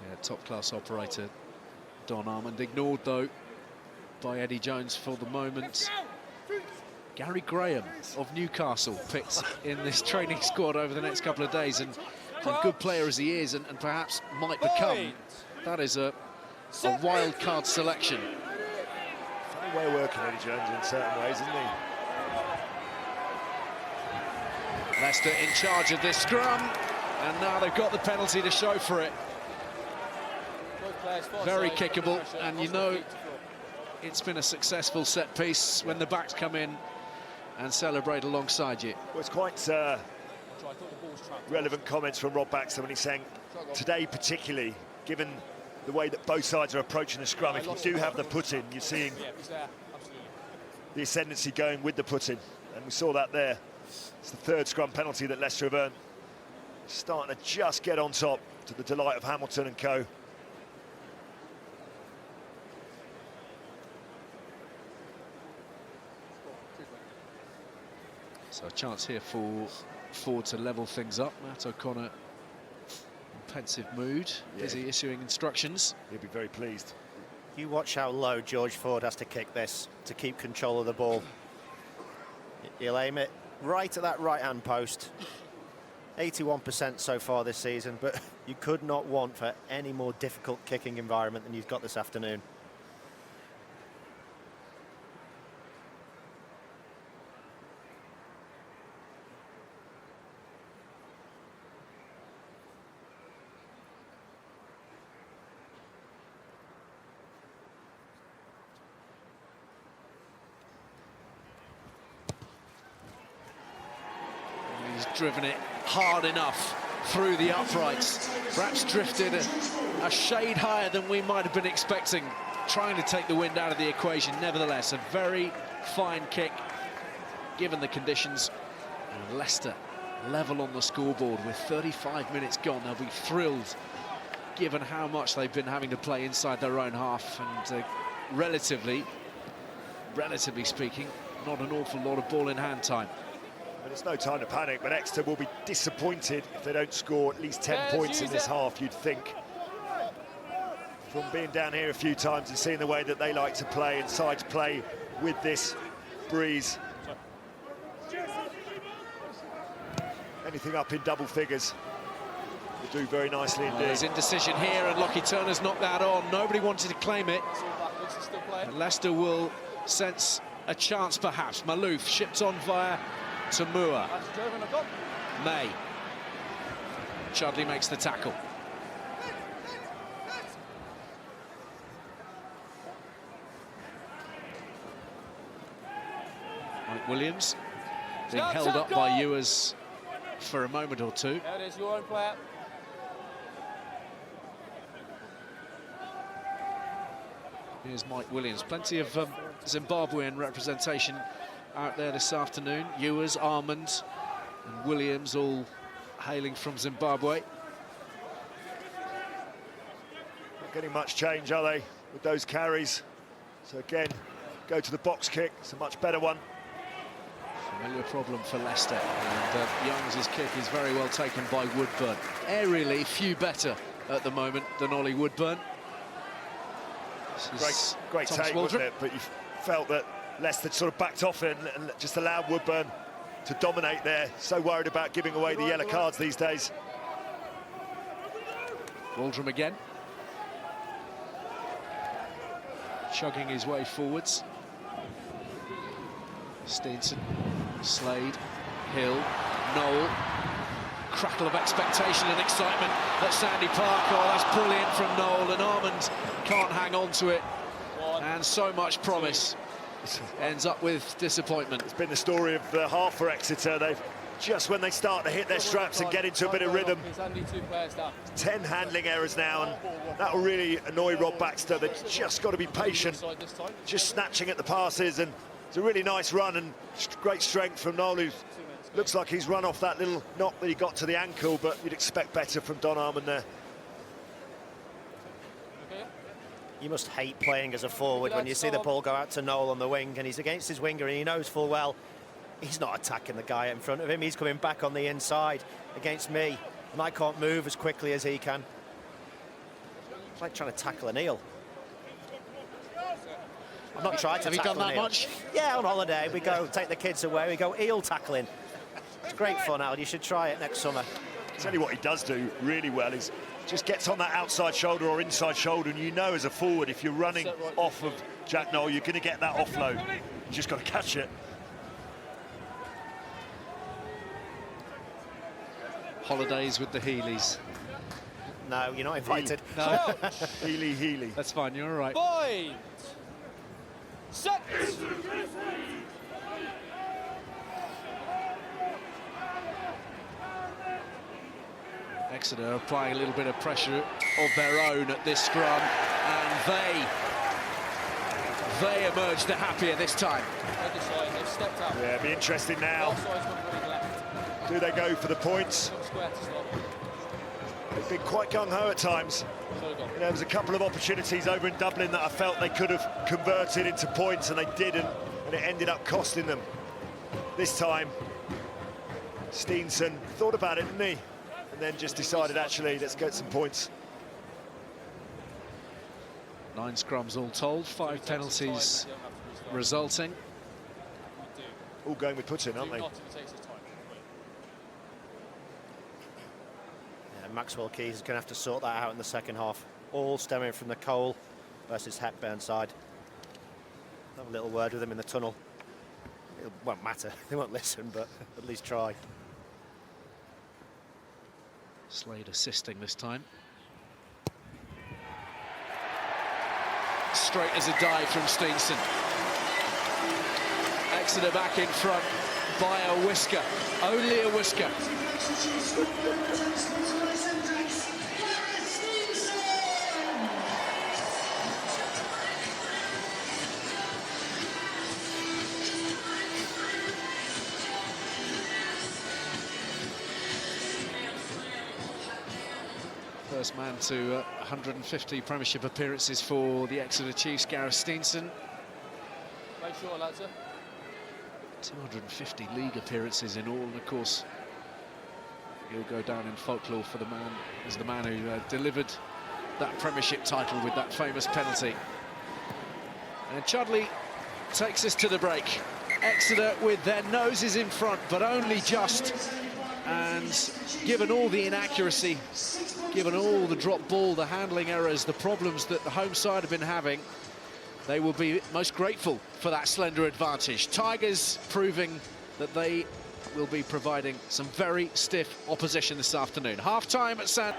Yeah, top-class operator Don Armand, ignored though by Eddie Jones for the moment. Gary Graham of Newcastle picked in this training squad over the next couple of days, and good player as he is, and perhaps might become, that is a wild card selection. Funny way of working, Eddie Jones, in certain ways, isn't he? Leicester in charge of this scrum, and now they've got the penalty to show for it. Very kickable, and you know it's been a successful set piece when the backs come in and celebrate alongside you. Well, it's quite relevant comments from Rob Baxter when he's saying today particularly, given the way that both sides are approaching the scrum, if you do have the put-in, you're seeing the ascendancy going with the put-in, and we saw that there. It's the third scrum penalty that Leicester have earned. Starting to just get on top, to the delight of Hamilton and co. So a chance here for Ford to level things up. Matt O'Connor in pensive mood, busy issuing instructions. He'll be very pleased. You watch how low George Ford has to kick this to keep control of the ball. He'll aim it right at that right-hand post. 81% so far this season, but you could not want for any more difficult kicking environment than you've got this afternoon. Driven it hard enough through the uprights, perhaps drifted a shade higher than we might have been expecting, trying to take the wind out of the equation. Nevertheless, a very fine kick given the conditions, and Leicester level on the scoreboard with 35 minutes gone. They'll be thrilled given how much they've been having to play inside their own half, and relatively speaking, not an awful lot of ball in hand time. But it's no time to panic, but Exeter will be disappointed if they don't score at least 10 points in this half, you'd think. From being down here a few times and seeing the way that they like to play and sides play with this breeze. Anything up in double figures will do very nicely indeed. There's indecision here, and Lockie Turner's knocked that on. Nobody wanted to claim it. And Leicester will sense a chance, perhaps. Malouf shipped on via Tamua. May. Chudley makes the tackle. Mike Williams being held up by Ewers for a moment or two. There it is, your own player. Here's Mike Williams. Plenty of Zimbabwean representation out there this afternoon. Ewers, Armand and Williams all hailing from Zimbabwe. Not getting much change, are they, with those carries? So again, go to the box kick. It's a much better one. Familiar problem for Leicester, and Youngs' kick is very well taken by Woodburn. Aerially, few better at the moment than Ollie Woodburn. Great take, wasn't it? But you felt that Leicester sort of backed off and just allowed Woodburn to dominate there. So worried about giving away the yellow cards these days. Waldrum again. Chugging his way forwards. Steenson, Slade, Hill, Noel. Crackle of expectation and excitement at Sandy Park. Oh, that's brilliant from Noel, and Armand can't hang on to it. And so much promise ends up with disappointment. It's been the story of the half for Exeter. They've just when they start to hit their straps and get into a bit of rhythm. 10 handling errors now, and that will really annoy Rob Baxter. They've just got to be patient, just snatching at the passes, and it's a really nice run and great strength from Noel, who looks like he's run off that little knock that he got to the ankle, but you'd expect better from Don Armand there. You must hate playing as a forward when you see the ball go out to Noel on the wing, and he's against his winger, and he knows full well He's not attacking the guy in front of him. He's coming back on the inside against me, and I can't move as quickly as he can. It's like trying to tackle an eel. I've not tried to Have you tackle done that an eel. much? Yeah, on holiday we go take the kids away. We go eel tackling. It's great fun, Al. You should try it next summer. I'll tell you what he does do really well is just gets on that outside shoulder or inside shoulder, and you know as a forward, if you're running off of Jack Noel, you're going to get that offload. You just got to catch it. Holidays with the Heelys. No, you're not invited. No, Healy. that's fine, you're all right. Point. Set. Exeter applying a little bit of pressure of their own at this scrum, and they emerge the happier this time. Other side, they've stepped up. Yeah, it'll be interesting now. Both sides got running left. Do they go for the points? Top square to stop. They've been quite gung-ho at times. So gone. You know, there was a couple of opportunities over in Dublin that I felt they could have converted into points, and they didn't, and it ended up costing them. This time, Steenson thought about it, didn't he? And then just decided, actually, let's get some points. 9 scrums all told, 5 penalties resulting. All going with put in, aren't they? Yeah, Maxwell Keys is going to have to sort that out in the second half. All stemming from the Cole versus Hepburn side. Have a little word with them in the tunnel. It won't matter. They won't listen, but at least try. Slade assisting this time. Straight as a dive from Steenson. Exeter back in front by a whisker, only a whisker. First man to 150 Premiership appearances for the Exeter Chiefs, Gareth Steenson. Make sure, lads. 250 league appearances in all, and of course he'll go down in folklore for the man as the man who delivered that Premiership title with that famous penalty. And Chudley takes us to the break. Exeter with their noses in front, but only just. And given all the inaccuracy, given all the drop ball, the handling errors, the problems that the home side have been having, they will be most grateful for that slender advantage. Tigers proving that they will be providing some very stiff opposition this afternoon. Half-time at San...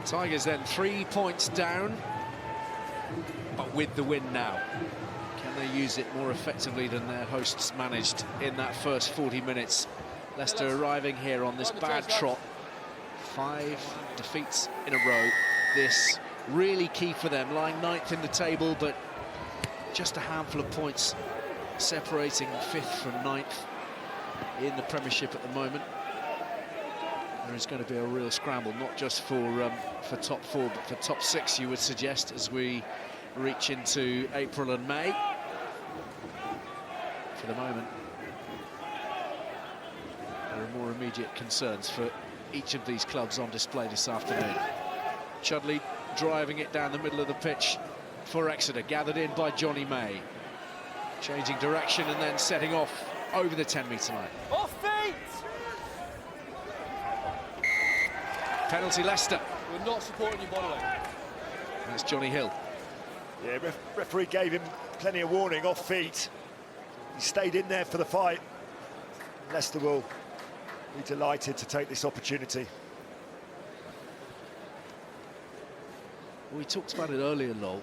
Tigers then 3 points down, but with the win now. Can they use it more effectively than their hosts managed in that first 40 minutes? Leicester arriving here on this bad trot. 5 defeats in a row. This really key for them, lying 9th in the table, but just a handful of points separating 5th from 9th in the Premiership at the moment. There is going to be a real scramble, not just for top 4, but for top 6, you would suggest, as we reach into April and May. For the moment, there are more immediate concerns for each of these clubs on display this afternoon. Chudley driving it down the middle of the pitch for Exeter, gathered in by Johnny May. Changing direction and then setting off over the 10-metre line. Off feet! Penalty Leicester. We're not supporting you, by the way. That's Johnny Hill. Yeah, referee gave him plenty of warning, off feet. He stayed in there for the fight. Leicester will be delighted to take this opportunity. We talked about it earlier, Lol,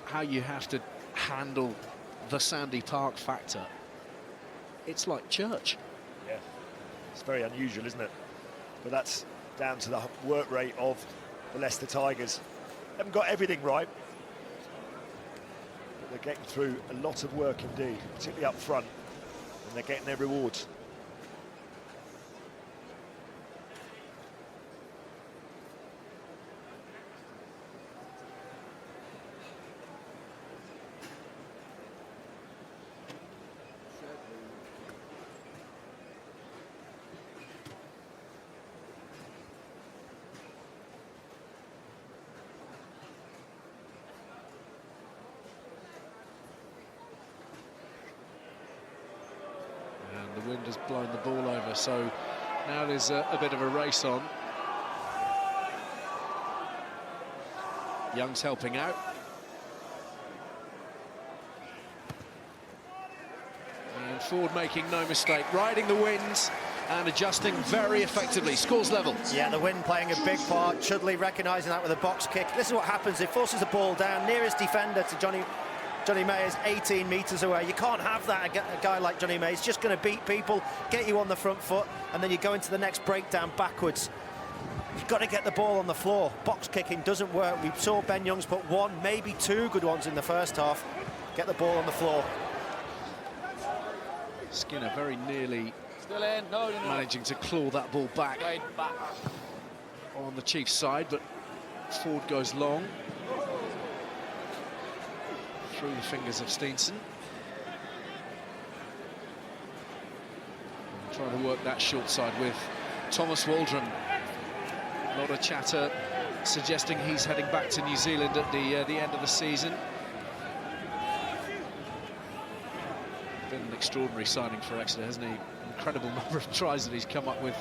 how you have to handle the Sandy Park factor, it's like church. Yeah, it's very unusual, isn't it? But that's down to the work rate of the Leicester Tigers. Haven't got everything right, but they're getting through a lot of work indeed, particularly up front, and they're getting their rewards. The wind has blown the ball over, so now there's a bit of a race on. Young's helping out. And Ford making no mistake, riding the wind and adjusting very effectively. Scores level. Yeah, the wind playing a big part. Chudley recognising that with a box kick. This is what happens. It forces the ball down. Nearest defender to Johnny May is 18 metres away. You can't have that. A guy like Johnny May, he's just going to beat people, get you on the front foot, and then you go into the next breakdown backwards. You've got to get the ball on the floor. Box kicking doesn't work. We saw Ben Youngs put one, maybe two good ones in the first half. Get the ball on the floor. Skinner very nearly Still in. No. managing to claw that ball back Back. on the Chiefs' side, but Ford goes long. Through the fingers of Steenson. Trying to work that short side with Thomas Waldron. A lot of chatter suggesting he's heading back to New Zealand at the end of the season. Been an extraordinary signing for Exeter, hasn't he? Incredible number of tries that he's come up with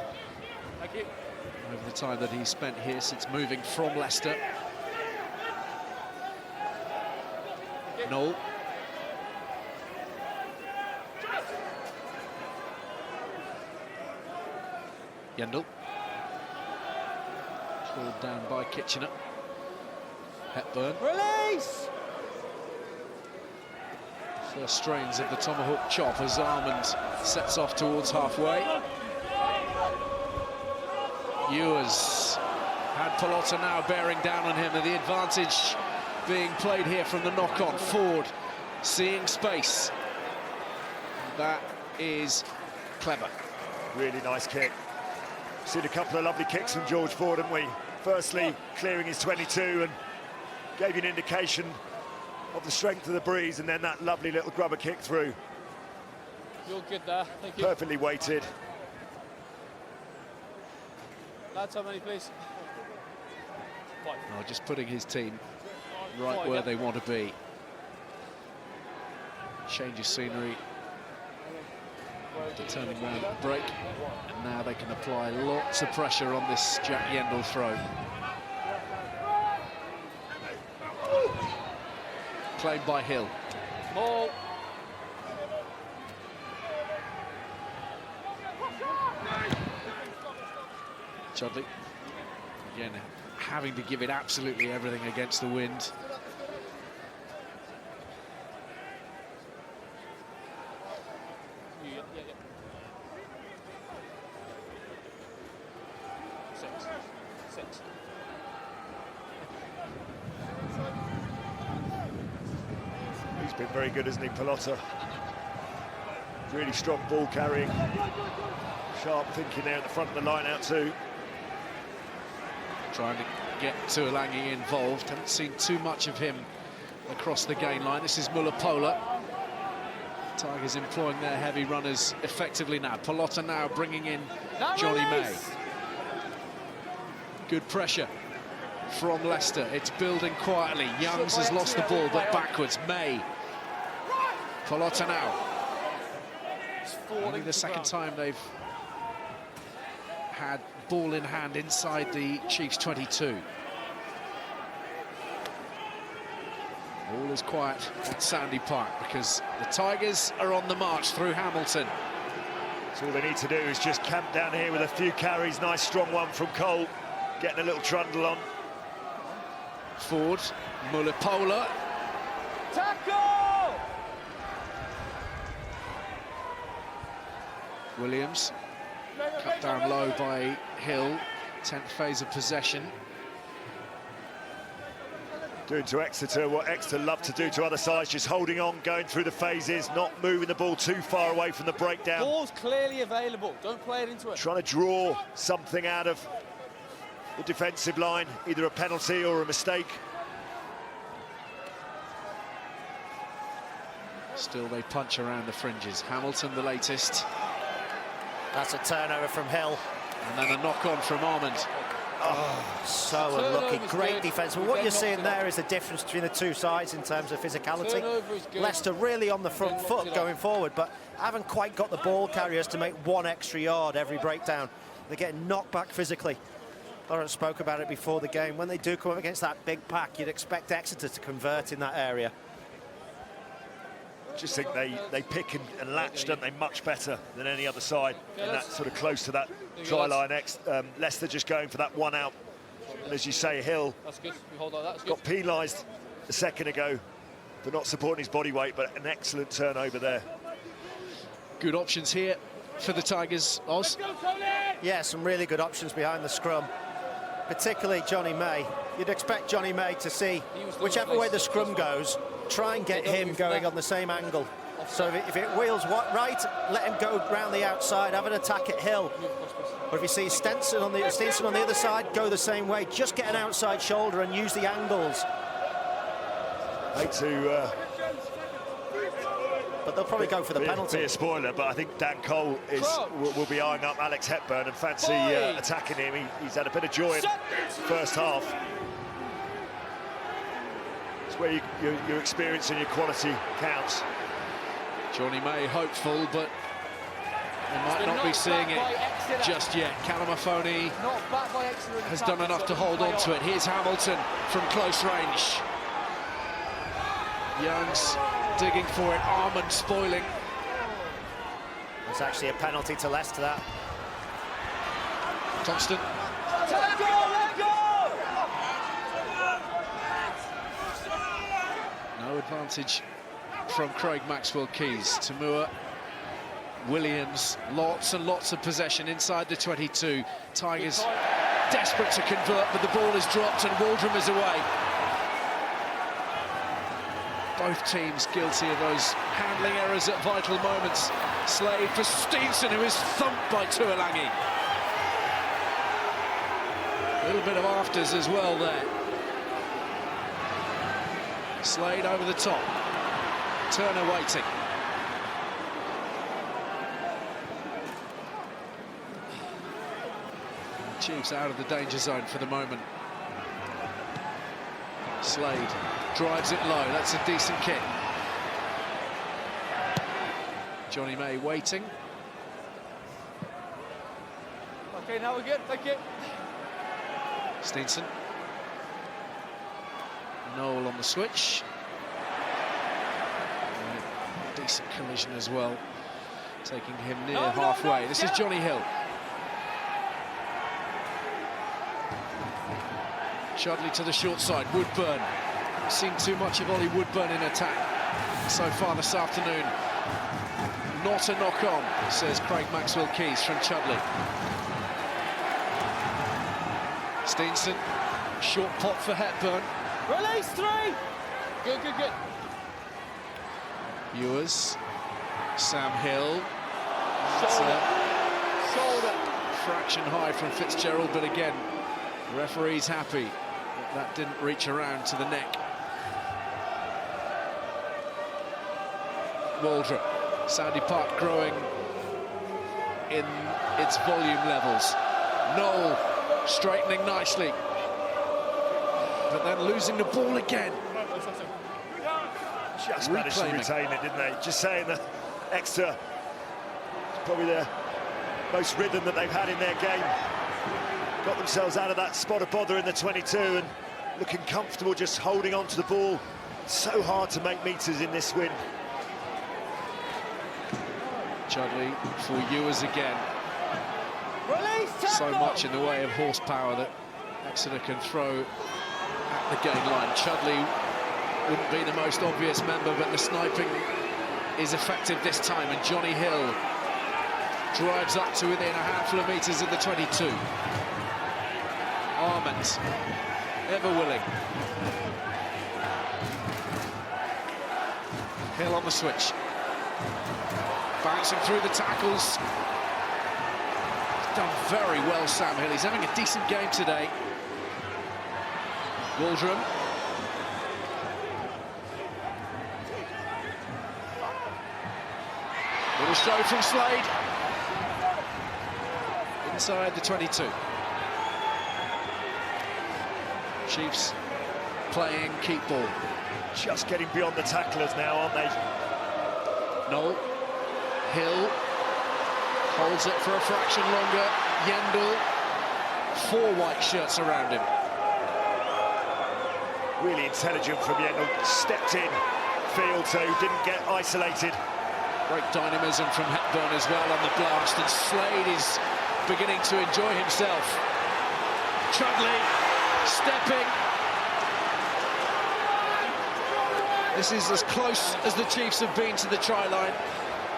over the time that he's spent here since moving from Leicester. Noel. Yendall. Pulled down by Kitchener. Hepburn. Release! First strains of the tomahawk chop as Armand sets off towards halfway. Ewers had Palotta now bearing down on him, and the advantage being played here from the knock-on. Ford seeing space. That is clever. Really nice kick. Seen a couple of lovely kicks from George Ford, haven't we? Firstly, clearing his 22 and gave you an indication of the strength of the breeze, and then that lovely little grubber kick through. You're good there. Thank you. Perfectly weighted. Lads, how many, please? 5. Oh, just putting his team right where they want to be. Change of scenery. The turning round break. And now they can apply lots of pressure on this Jack Yendall throw. Claimed by Hill. Ball. Chudley. Again, having to give it absolutely everything against the wind. Yeah. 6. He's been very good, hasn't he, Palotta? Really strong ball carrying. Sharp thinking there at the front of the line out too. Trying to get Tuolangi involved. Haven't seen too much of him across the gain line. This is Mullapola. Tigers employing their heavy runners effectively now. Palotta now bringing in Johnny May. Good pressure from Leicester. It's building quietly. Youngs has lost the ball, but backwards. May. Palotta now. Only the second time they've had ball in hand inside the Chiefs' 22. All is quiet at Sandy Park because the Tigers are on the march through Hamilton. So all they need to do is just camp down here with a few carries. Nice strong one from Cole, getting a little trundle on. Ford, Mullapola. Tackle! Williams cut down low by Hill. 10th phase of possession. Doing to Exeter what Exeter love to do to other sides, just holding on, going through the phases, not moving the ball too far away from the breakdown. Ball's clearly available. Don't play it into it. Trying to draw something out of the defensive line, either a penalty or a mistake. Still, they punch around the fringes. Hamilton, the latest. That's a turnover from Hill. And then a knock-on from Armand. Oh, so unlucky. Great defence. But what you're seeing there is the difference between the two sides in terms of physicality. Leicester really on the front foot going forward, but haven't quite got the ball carriers to make one extra yard every breakdown. They're getting knocked back physically. Lawrence spoke about it before the game. When they do come up against that big pack, you'd expect Exeter to convert in that area. Just think they pick and latch, don't they, much better than any other side. And that's sort of close to that try line. Leicester just going for that one out. And as you say, Hill got penalised a second ago for not supporting his body weight, but an excellent turnover there. Good options here for the Tigers, Oz. Yeah, some really good options behind the scrum, particularly Johnny May. You'd expect Johnny May to see whichever way the scrum goes, try and get him going on the same angle. So if it wheels right, let him go round the outside, have an attack at Hill. Or if you see Stenson on the other side, go the same way. Just get an outside shoulder and use the angles. Hate to... but they'll probably go for the penalty. Be a spoiler, but I think Dan Cole will be eyeing up Alex Hepburn and fancy attacking him. He's had a bit of joy in the first half. It's where your experience and your quality counts. Johnny May hopeful, but they might not be seeing it just yet. Calamafoni has done enough to hold on to it. Here's Hamilton from close range. Young's digging for it. Armand spoiling. It's actually a penalty to Leicester, that. Thompson. No advantage from Craig Maxwell-Keys. Tamua, Williams, lots and lots of possession inside the 22. Tigers desperate to convert, but the ball is dropped and Waldrum is away. Both teams guilty of those handling errors at vital moments. Slade for Steenson, who is thumped by Tuolangi. A little bit of afters as well there. Slade over the top. Turner waiting. Chiefs out of the danger zone for the moment. Slade drives it low. That's a decent kick. Johnny May waiting. Okay, now we're good. Thank you. Steenson. Noel on the switch. Decent collision as well, taking him near halfway. This is Johnny Hill. Chudley to the short side. Woodburn. Seen too much of Ollie Woodburn in attack so far this afternoon. Not a knock-on, says Craig Maxwell-Keys from Chudley. Steenson. Short pot for Hepburn. Release 3. Good, good, good. Ewers, Sam Hill. Shoulder. Fraction high from Fitzgerald, but again, the referee's happy that didn't reach around to the neck. Waldron. Sandy Park growing in its volume levels. Noel straightening nicely, but then losing the ball again. Just managed to retain it, didn't they? Just saying that Exeter is probably the most rhythm that they've had in their game. Got themselves out of that spot of bother in the 22 and looking comfortable just holding on to the ball. So hard to make meters in this win. Chudley for Ewers again. So much in the way of horsepower that Exeter can throw at the game line. Chudley wouldn't be the most obvious member, but the sniping is effective this time, and Johnny Hill drives up to within a handful of metres of the 22. Armand, ever willing. Hill on the switch. Bouncing through the tackles. He's done very well, Sam Hill. He's having a decent game today. Waldron. Little show from Slade. Inside the 22. Chiefs playing keep ball. Just getting beyond the tacklers now, aren't they? No. Hill holds it for a fraction longer. Yendall, 4 white shirts around him. Really intelligent from Yendall. Stepped in, field two, didn't get isolated. Great dynamism from Hepburn as well on the blast, and Slade is beginning to enjoy himself. Chudley stepping. This is as close as the Chiefs have been to the try line.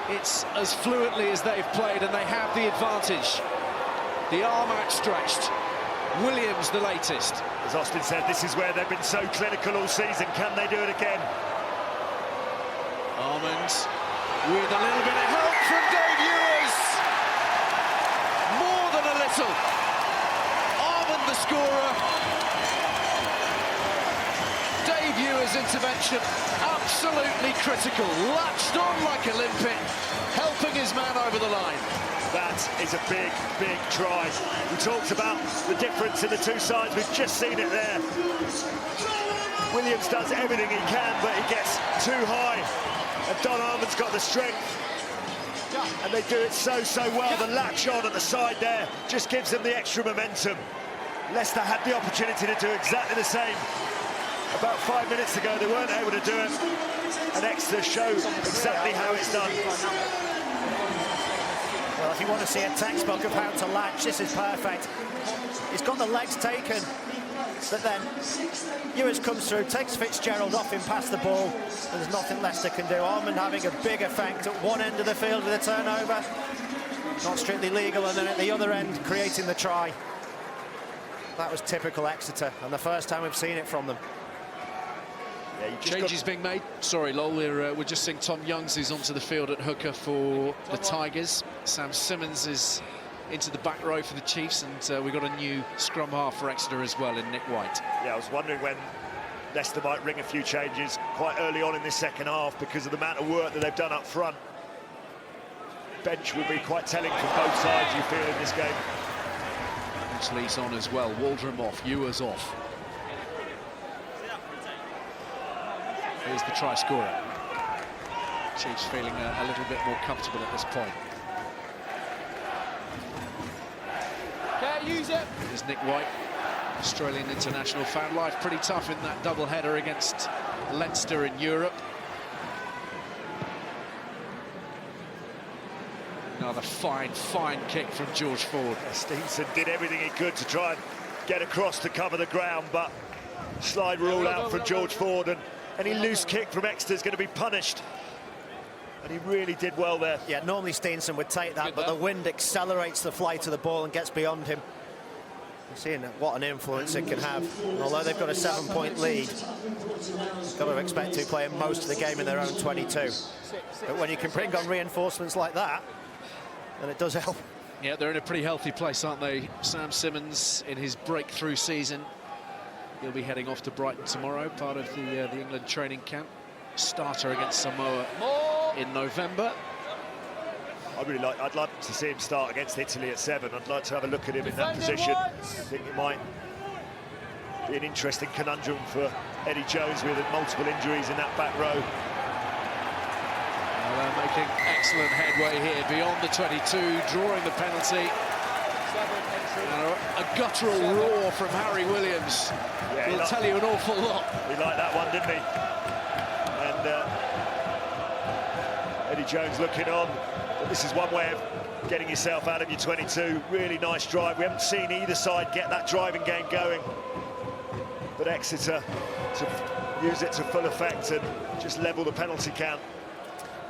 It's as fluently as they've played, and they have the advantage. The arm outstretched. Williams the latest. As Austin said, this is where they've been so clinical all season. Can they do it again? Armand with a little bit of help from Dave Ewers. More than a little. Armand the scorer. Dave Ewers' intervention, absolutely critical. Latched on like a limpet, helping his man over the line. That is a big, big try. We talked about the difference in the two sides. We've just seen it there. Williams does everything he can, but he gets too high. And Don Armand's got the strength. And they do it so well. The latch on at the side there just gives them the extra momentum. Leicester had the opportunity to do exactly the same. About 5 minutes ago, they weren't able to do it. And Exeter show exactly how it's done. Well, if you want to see a textbook of how to latch, this is perfect. He's got the legs taken, but then Ewers comes through, takes Fitzgerald off him past the ball, and there's nothing Leicester can do. Armand having a big effect at one end of the field with a turnover, not strictly legal, and then at the other end creating the try. That was typical Exeter, and the first time we've seen it from them. Yeah, Changes being made. Sorry, Lol, we're just seeing Tom Youngs, who's onto the field at hooker for the Tigers. Sam Simmons is into the back row for the Chiefs, and we've got a new scrum half for Exeter as well in Nick White. Yeah, I was wondering when Leicester might ring a few changes quite early on in this second half because of the amount of work that they've done up front. Bench will be quite telling for both sides, you feel, in this game. Lee's on as well. Waldron off, Ewers off. Here's the try scorer. Chiefs feeling a little bit more comfortable at this point. Can't use it. Here's Nick White, Australian international, found life pretty tough in that double header against Leicester in Europe. Another fine kick from George Ford. Stevenson did everything he could to try and get across to cover the ground, but slide rule out from George Ford, and any loose kick from Exeter is going to be punished. And he really did well there. Yeah, normally Stevenson would take that, but the wind accelerates the flight of the ball and gets beyond him. You're seeing what an influence it can have. And although they've got a 7-point lead, you've got to expect to be playing most of the game in their own 22. But when you can bring on reinforcements like that, then it does help. Yeah, they're in a pretty healthy place, aren't they? Sam Simmons in his breakthrough season. He'll be heading off to Brighton tomorrow, part of the England training camp. Starter against Samoa in November. I'd like to see him start against Italy at 7. I'd like to have a look at him in that position. I think it might be an interesting conundrum for Eddie Jones with multiple injuries in that back row. Well, they're making excellent headway here beyond the 22, drawing the penalty. And a guttural roar from Harry Williams. Yeah, will tell you an awful lot. He liked that one, didn't he? And Eddie Jones looking on. But this is one way of getting yourself out of your 22. Really nice drive. We haven't seen either side get that driving game going. But Exeter, use it to full effect and just level the penalty count.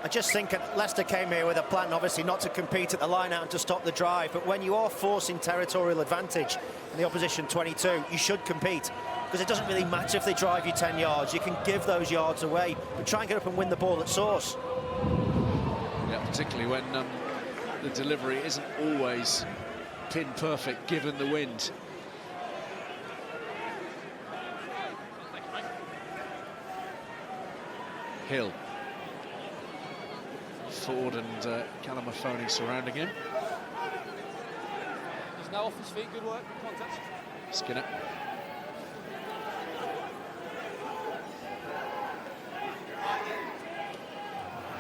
I just think Leicester came here with a plan, obviously, not to compete at the line-out and to stop the drive. But when you are forcing territorial advantage in the opposition 22, you should compete. Because it doesn't really matter if they drive you 10 yards. You can give those yards away, but try and get up and win the ball at source. Yeah, particularly when the delivery isn't always pin perfect, given the wind. Hill. Ford and Callum Mahoney surrounding him. He's now off his feet, good work, contact. Skinner.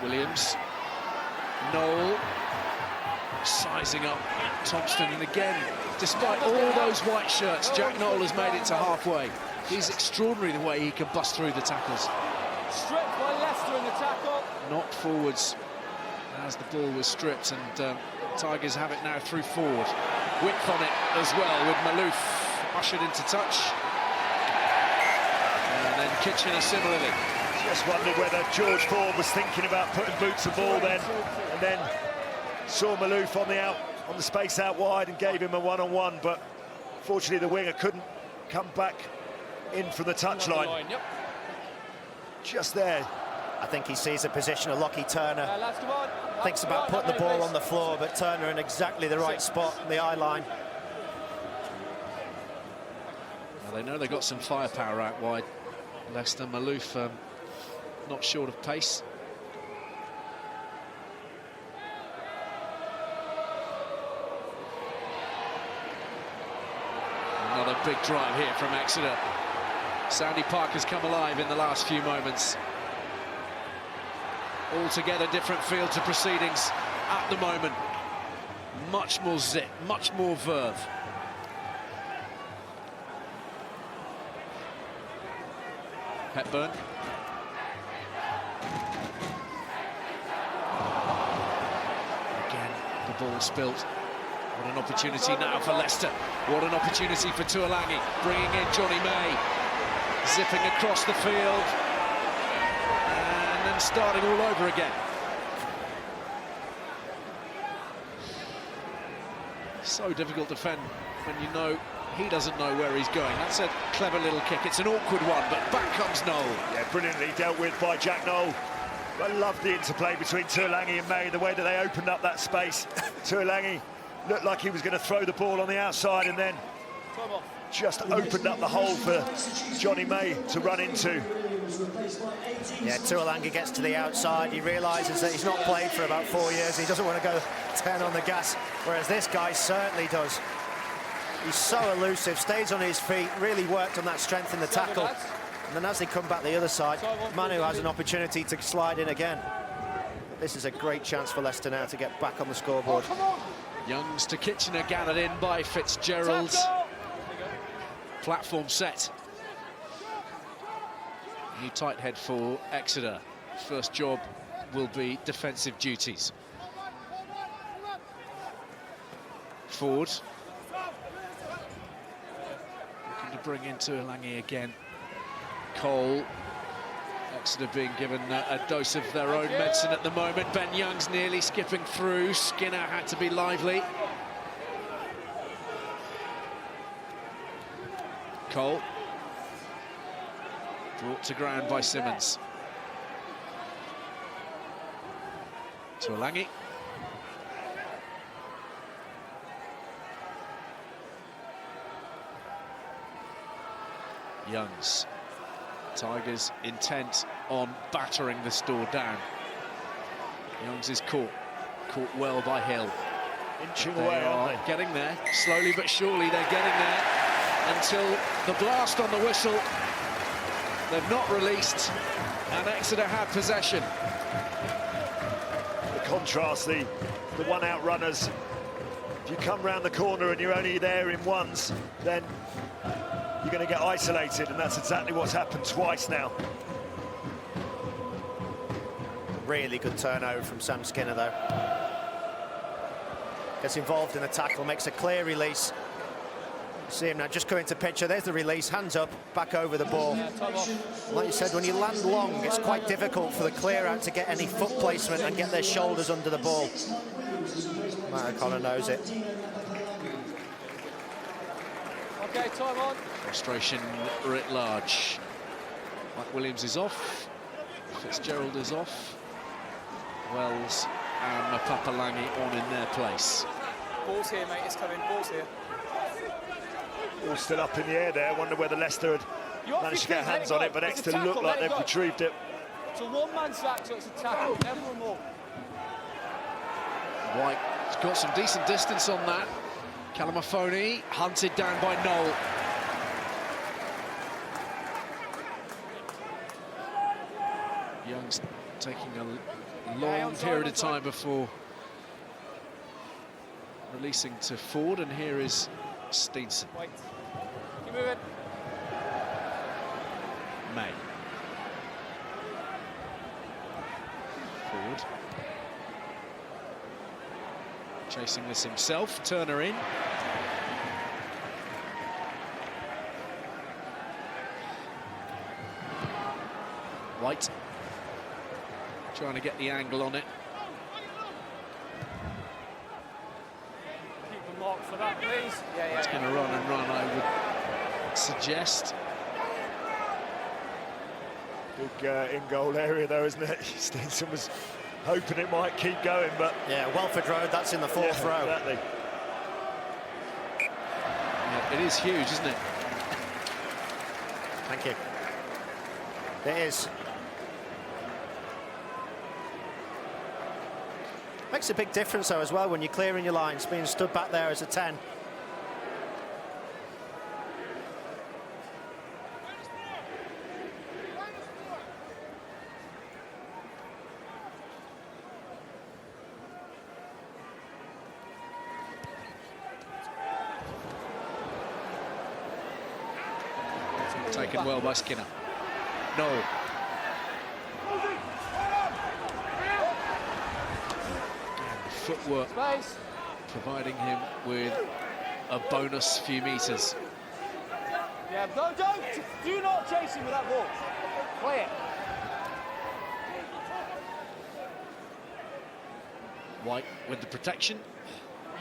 Williams. Noel. Sizing up Thompson, and again, despite all those white shirts, Jack Noel has made it to halfway. He's extraordinary the way he can bust through the tackles. Stripped by Leicester in the tackle. Knocked forwards as the ball was stripped, and Tigers have it now through Ford. Width on it as well, with Malouf ushered into touch. And then Kitchener similarly. Just wondered whether George Ford was thinking about putting boots of ball then, and then saw Malouf on the space out wide and gave him a one-on-one, but fortunately the winger couldn't come back in from the touchline. Yep. Just there. I think he sees the position of Lockie Turner. Lads, come on. Thinks about putting the ball on the floor, but Turner in exactly the right spot, the eye line. Well, they know they've got some firepower out wide. Leicester. Malouf not short of pace. Another big drive here from Exeter. Sandy Park has come alive in the last few moments. Altogether different field to proceedings at the moment. Much more zip, much more verve. Hepburn. Again, the ball spilt. What an opportunity now for Leicester. What an opportunity for Tuolangi, bringing in Johnny May. Zipping across the field. And then starting all over again. So difficult to defend when you know he doesn't know where he's going. That's a clever little kick. It's an awkward one, but back comes Noel. Yeah, brilliantly dealt with by Jack Noel. I love the interplay between Tuolangi and May, the way that they opened up that space. Tuolangi looked like he was going to throw the ball on the outside and then just opened up the hole for Johnny May to run into. Yeah, Tuolangi gets to the outside. He realises that he's not played for about 4 years. He doesn't want to go 10 on the gas, whereas this guy certainly does. He's so elusive, stays on his feet, really worked on that strength in the tackle. And then as they come back the other side, Manu has an opportunity to slide in again. But this is a great chance for Leicester now to get back on the scoreboard. Youngs to Kitchener, gathered in by Fitzgerald. Platform set. New tight head for Exeter. First job will be defensive duties. Ford. Looking to bring in Tuolangi again. Cole. Exeter being given a dose of their own medicine at the moment. Ben Young's nearly skipping through. Skinner had to be lively. Cole. Brought to ground by Simmons. Tuolangi. Youngs. Tigers intent on battering this door down. Youngs is caught well by Hill. Inching They away, are aren't they? getting there, slowly but surely they're getting there, until the blast on the whistle. They've not released, and Exeter have possession. The contrast, the one-out runners. If you come round the corner and you're only there in ones, then you're going to get isolated, and that's exactly what's happened twice now. Really good turnover from Sam Skinner, though. Gets involved in the tackle, makes a clear release. See him now just going to picture. There's the release, hands up, back over the ball. Like you said, when you land long, it's quite difficult for the clear out to get any foot placement and get their shoulders under the ball. Matt O'Connor knows it. Okay, time on. Frustration writ large. Mike Williams is off. Fitzgerald is off. Wells and Mapapalangi on in their place. Ball's here, mate. It's coming. Ball's here. All still up in the air there. Wonder whether Leicester had managed to get hands on it, but Exeter looked like they've retrieved it. It's a one-man sack, so it's a tackle. Never more. White's got some decent distance on that. Calamafoni hunted down by Noel. Young's taking a long period of time before releasing to Ford, and here is Steenson. Wait. Keep moving. May. Ford. Chasing this himself, Turner in. White. Trying to get the angle on it. Keep the mark for that, please. Yeah. It's going to run and run, I would suggest. Big in-goal area though, isn't it? Steenson was hoping it might keep going, but... Yeah, Welford Road, that's in the fourth row. Exactly. Yeah, it is huge, isn't it? Thank you. It is. Makes a big difference, though, as well, when you're clearing your lines, being stood back there as a 10. Taken well by Skinner. No. Footwork Space. providing him with a bonus few metres. Yeah, do not chase him with that ball. Play it. White with the protection.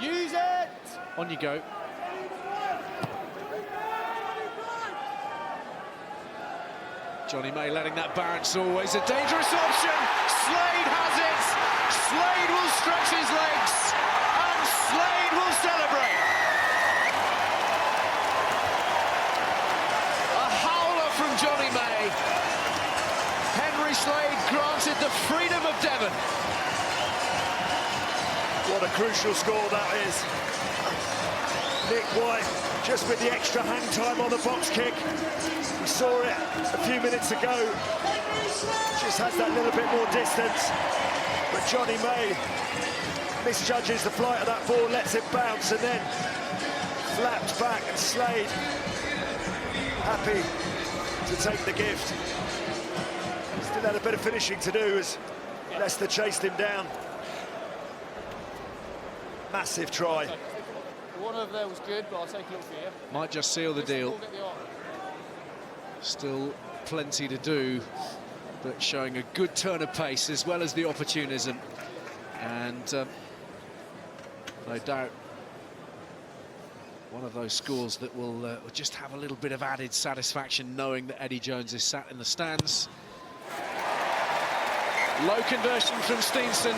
Use it. On you go. Johnny May letting that bounce, always a dangerous option. Slade has it. Slade will stretch his legs, and Slade will celebrate. A howler from Johnny May. Henry Slade granted the freedom of Devon. What a crucial score that is. Nick White just with the extra hang time on the box kick. We saw it a few minutes ago. Just has that little bit more distance. But Johnny May misjudges the flight of that ball, lets it bounce, and then flapped back, and Slade happy to take the gift. Still had a bit of finishing to do as Leicester chased him down. Massive try. The one over there was good, but I'll take a look for you. Might just seal the deal. Still plenty to do, but showing a good turn of pace as well as the opportunism, and no doubt one of those scores that will just have a little bit of added satisfaction knowing that Eddie Jones is sat in the stands. Low conversion from Steenson.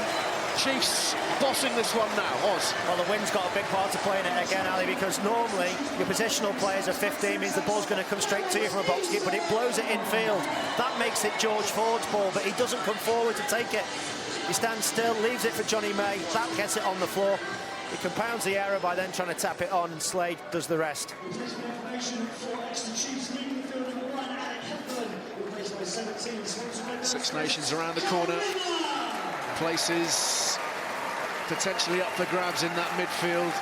Chiefs bossing this one now. Oz. Well, the wind's got a big part to play in it again, Ali, because normally your positional players are 15, means the ball's going to come straight to you from a box kick, but it blows it infield. That makes it George Ford's ball, but he doesn't come forward to take it. He stands still, leaves it for Johnny May. That gets it on the floor. He compounds the error by then trying to tap it on, and Slade does the rest. Six Nations around the corner. Places potentially up for grabs in that midfield.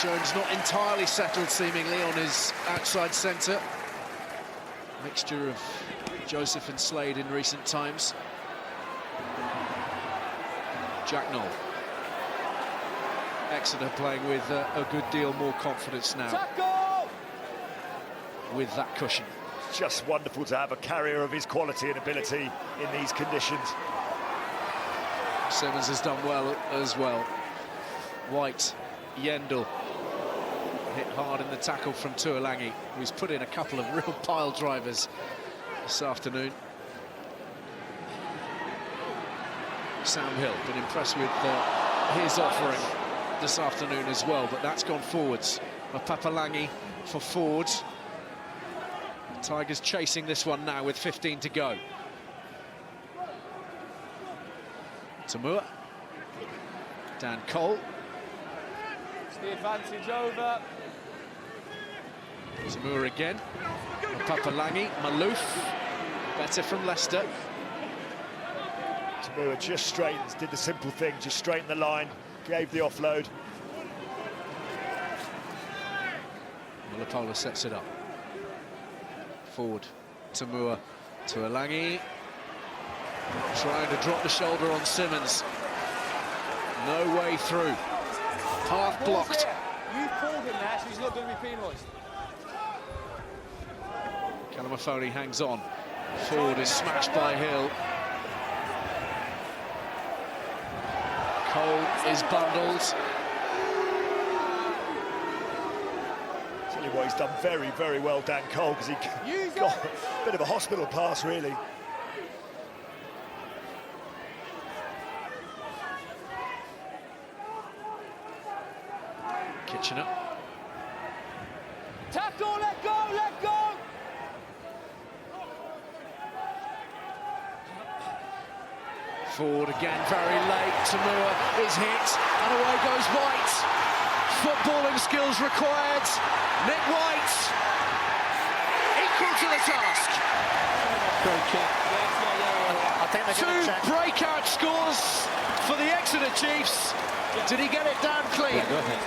Jones not entirely settled seemingly on his outside centre. Mixture of Joseph and Slade in recent times. Jack Knoll. Exeter playing with a good deal more confidence now. Tackle! With that cushion. It's just wonderful to have a carrier of his quality and ability in these conditions. Simmons has done well as well. White, Yendel hit hard in the tackle from Tuolangi, who's put in a couple of real pile drivers this afternoon. Sam Hill, been impressed with his offering this afternoon as well, but that's gone forwards. Papalangi for Ford. The Tigers chasing this one now with 15 to go. Tamua. Dan Cole. It's the advantage over. Tamua again. Papalangi, Malouf. Better from Leicester. Tamua just straightens, did the simple thing, just straightened the line, gave the offload. Mullapola sets it up. Forward, Tamua, Tuolangi. Trying to drop the shoulder on Simmons. No way through. Path blocked. You pulled him there, so he's not going to be penalised. Calamafoni hangs on. Ford is smashed by Hill. Cole is bundled. Tell you what, he's done very, very well, Dan Cole, because he got a bit of a hospital pass, really. Kitchener. Tackle, let go, let go! Ford again, very late. Tamua is hit, and away goes White. Footballing skills required. Nick White, equal to the task. Great kick. I think they're going to check. 2 breakout scores for the Exeter Chiefs. Did he get it down clean? Yeah, go ahead.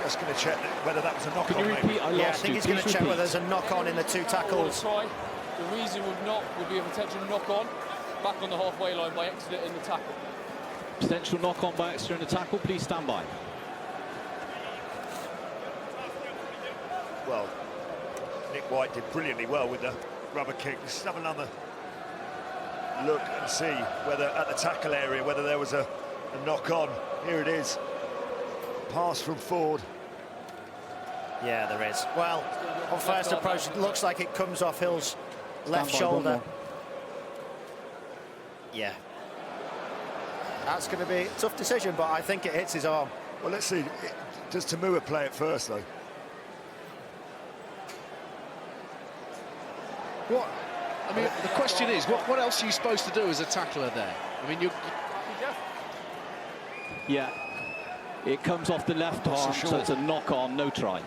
Just going to check whether that was a knock-on. Can you repeat? Yeah, I think he's going to check whether there's a knock-on in the 2 tackles. The reason would be a potential knock-on back on the halfway line by Exeter in the tackle. Potential knock-on by Exeter in the tackle. Please stand by. Well, Nick White did brilliantly well with the rubber kick. Let's have another look and see whether at the tackle area, whether there was a knock-on. Here it is. Pass from Ford. Yeah, there is. Well, on first approach, it looks like it comes off Hill's left shoulder. Yeah. That's going to be a tough decision, but I think it hits his arm. Well, let's see. Does Tamua play it first, though? What? I mean, the question is, what else are you supposed to do as a tackler there? I mean, you... Yeah. It comes off the left arm, so it's a knock-on, no try.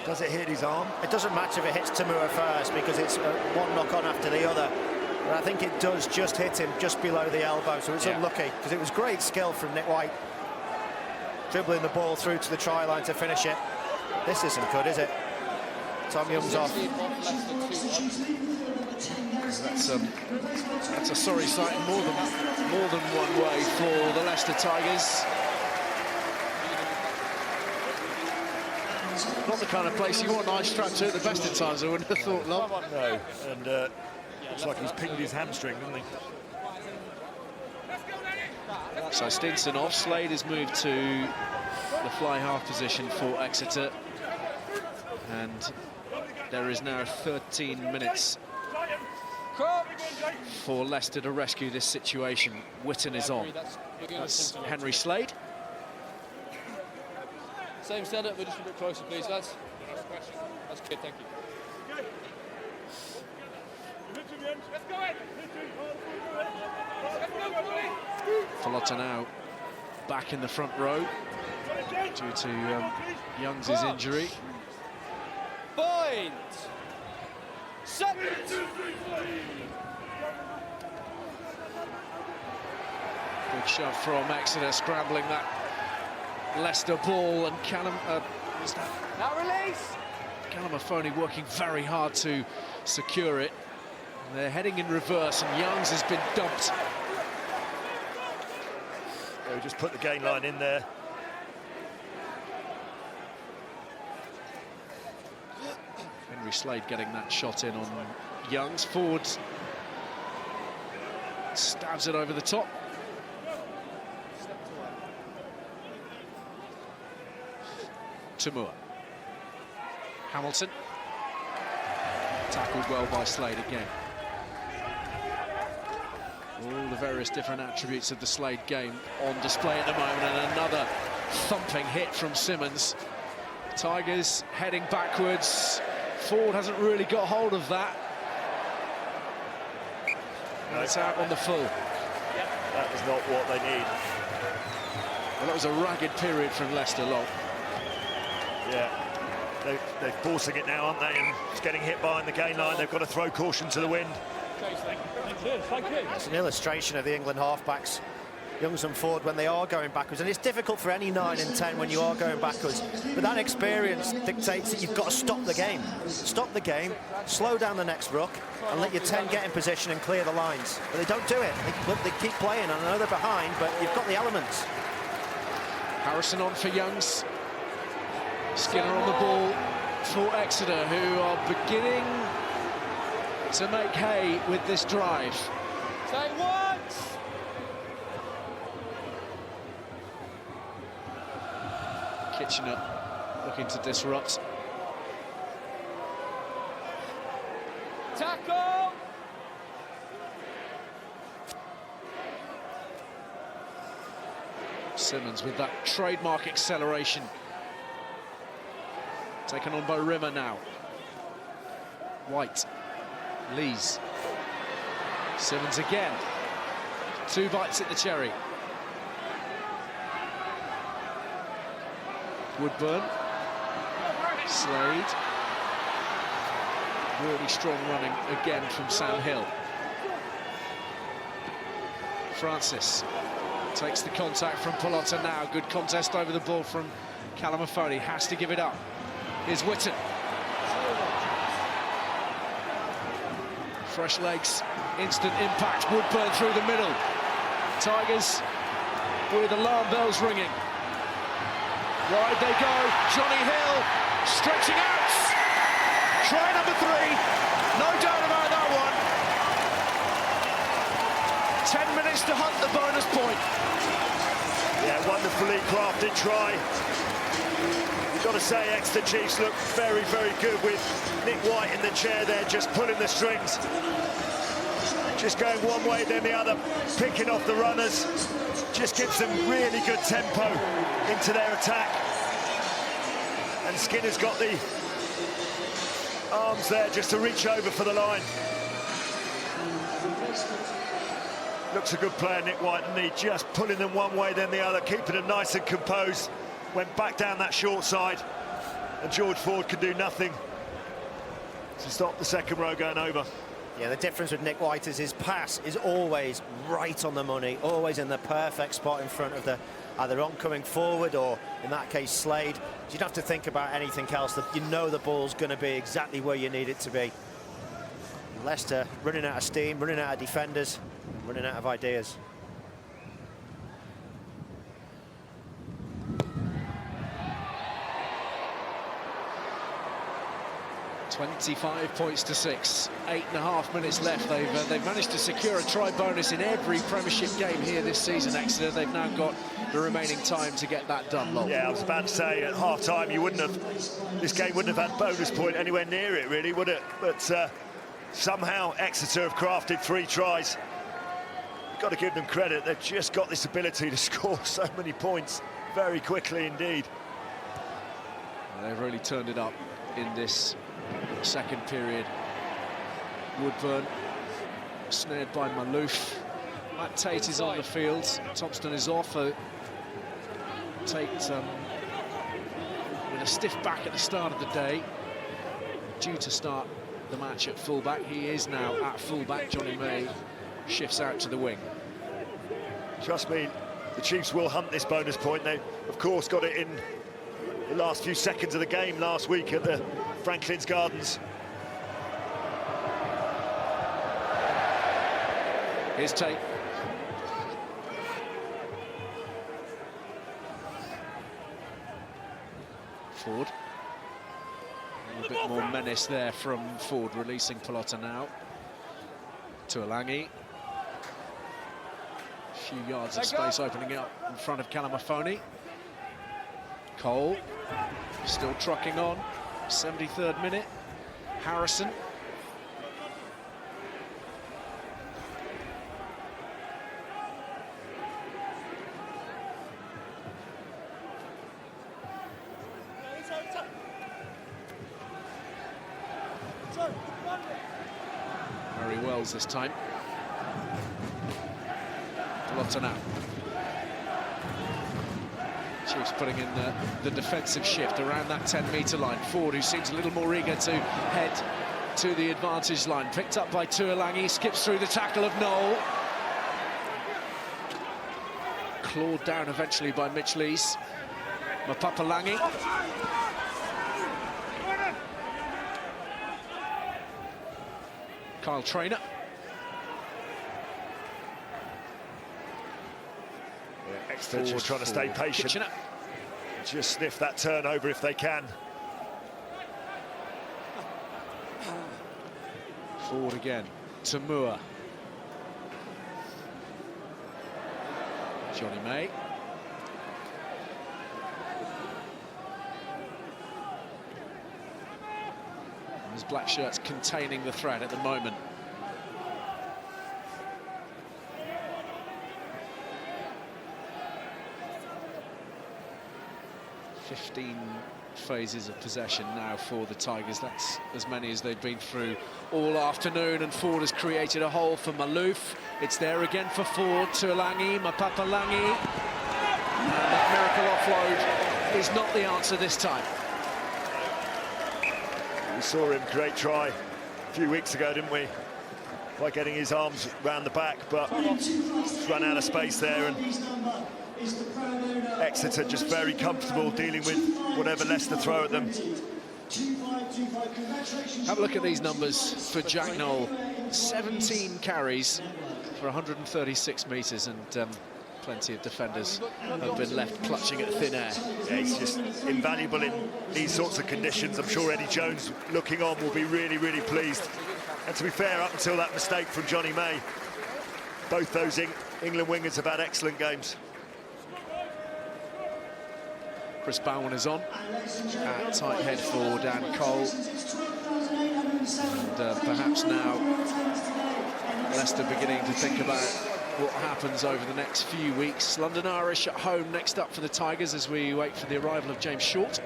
Does it hit his arm? It doesn't matter if it hits Tamua first, because it's one knock-on after the other. But I think it does just hit him just below the elbow, so it's unlucky, because it was great skill from Nick White. Dribbling the ball through to the try line to finish it. This isn't good, is it? Tom Young's off. That's a sorry sight in more than one way for the Leicester Tigers. Not the kind of place you want ice strapped to at the best of times, I wouldn't have thought, Love. No, and looks like he's pinged his hamstring, doesn't he? So Stinson off. Slade has moved to the fly half position for Exeter, and there is now 13 minutes for Leicester to rescue this situation. Witten is on. That's Henry Slade. Same setup, but just a bit closer, please, lads. That's good, thank you. Fallotta now back in the front row due to Young's injury. Bind! Set! Good shove from Exeter, scrambling that Leicester ball, and Now release! Calamafoni working very hard to secure it. They're heading in reverse, and Young's has been dumped. They'll just put the gain line in there. Henry Slade getting that shot in on Youngs. Ford stabs it over the top. Tamua. Hamilton. Tackled well by Slade again. All the various different attributes of the Slade game on display at the moment, and another thumping hit from Simmons. Tigers heading backwards. Ford hasn't really got hold of that. And it's out on the full. That is not what they need. Well, that was a ragged period from Leicester, Long. Yeah, they're forcing it now, aren't they? And it's getting hit behind the gain line. They've got to throw caution to the wind. It's an illustration of the England halfbacks, Youngs and Ford, when they are going backwards. And it's difficult for any 9 and 10 when you are going backwards. But that experience dictates that you've got to stop the game. Stop the game, slow down the next ruck, and let your 10 get in position and clear the lines. But they don't do it. They keep playing, and I know they're behind, but you've got the elements. Harrison on for Youngs. Skinner on the ball for Exeter, who are beginning to make hay with this drive. Take once. Kitchener looking to disrupt. Tackle. Simmons with that trademark acceleration. Taken on by Rimmer now. White. Lees. Simmons again. 2 bites at the cherry. Woodburn. Slade. Really strong running again from Sam Hill. Francis takes the contact from Pallotta now. Good contest over the ball from Callum Foley. Has to give it up. Here's Witten. Fresh legs, instant impact. Woodburn through the middle. Tigers with alarm bells ringing. Wide they go. Johnny Hill stretching out. Try number 3. No doubt about that one. 10 minutes to hunt the bonus point. Yeah, wonderfully crafted try. You've got to say Exeter Chiefs look very, very good with Nick White in the chair there, just pulling the strings. Just going one way, then the other, picking off the runners. Just gives them really good tempo into their attack. And Skinner's got the arms there just to reach over for the line. Looks a good player, Nick White, and he just pulling them one way, then the other, keeping them nice and composed. Went back down that short side, and George Ford could do nothing to stop the second row going over. Yeah, the difference with Nick White is his pass is always right on the money, always in the perfect spot in front of the either oncoming forward or, in that case, Slade. You don't have to think about anything else. You know the ball's going to be exactly where you need it to be. Leicester running out of steam, running out of defenders, running out of ideas. 25 points to 6. 8.5 minutes left. They've managed to secure a try bonus in every Premiership game here this season, Exeter. They've now got the remaining time to get that done, Long. Yeah, I was about to say, at half-time, this game wouldn't have had bonus point anywhere near it, really, would it? But somehow Exeter have crafted 3 tries. You've got to give them credit. They've just got this ability to score so many points very quickly indeed. They've really turned it up in this second period. Woodburn snared by Malouf. Matt Tate is on the field. Thompson is off. Tate with a stiff back at the start of the day, due to start the match at fullback. He is now at fullback. Johnny May shifts out to the wing. Trust me, the Chiefs will hunt this bonus point. They, of course, got it in the last few seconds of the game last week at the Franklin's Gardens. Here's Tate. Ford. A bit more menace there from Ford, releasing Pallotta now. To Alangi. A few yards of space opening up in front of Kalamafoni. Cole still trucking on. 73rd minute. Harrison. Very Wells this time. Pallotta now. Chiefs putting in the defensive shift around that 10-metre line. Ford, who seems a little more eager to head to the advantage line. Picked up by Tuolangi, skips through the tackle of Noel. Clawed down eventually by Mitch Lees. Mapapalangi. Kyle Traynor. Yeah, Exeter just trying to stay patient. Kitchener. Just sniff that turnover if they can. Forward again. Tamua. Johnny May. And his black shirts containing the threat at the moment. 15 phases of possession now for the Tigers. That's as many as they've been through all afternoon, and Ford has created a hole for Malouf. It's there again for Ford. Tuolangi, Mapapalangi. And that miracle offload is not the answer this time. We saw him create try a few weeks ago, didn't we? By getting his arms round the back, but run out of space there, and Exeter just very comfortable dealing with whatever Leicester throw at them. Have a look at these numbers for Jack Noel. 17 carries for 136 metres, and plenty of defenders have been left clutching at thin air. Yeah, he's just invaluable in these sorts of conditions. I'm sure Eddie Jones, looking on, will be really, really pleased. And to be fair, up until that mistake from Johnny May, both those England wingers have had excellent games. Chris Bowen is on at tight head for Dan Cole. And perhaps now Leicester beginning to think about what happens over the next few weeks. London Irish at home next up for the Tigers as we wait for the arrival of James Short.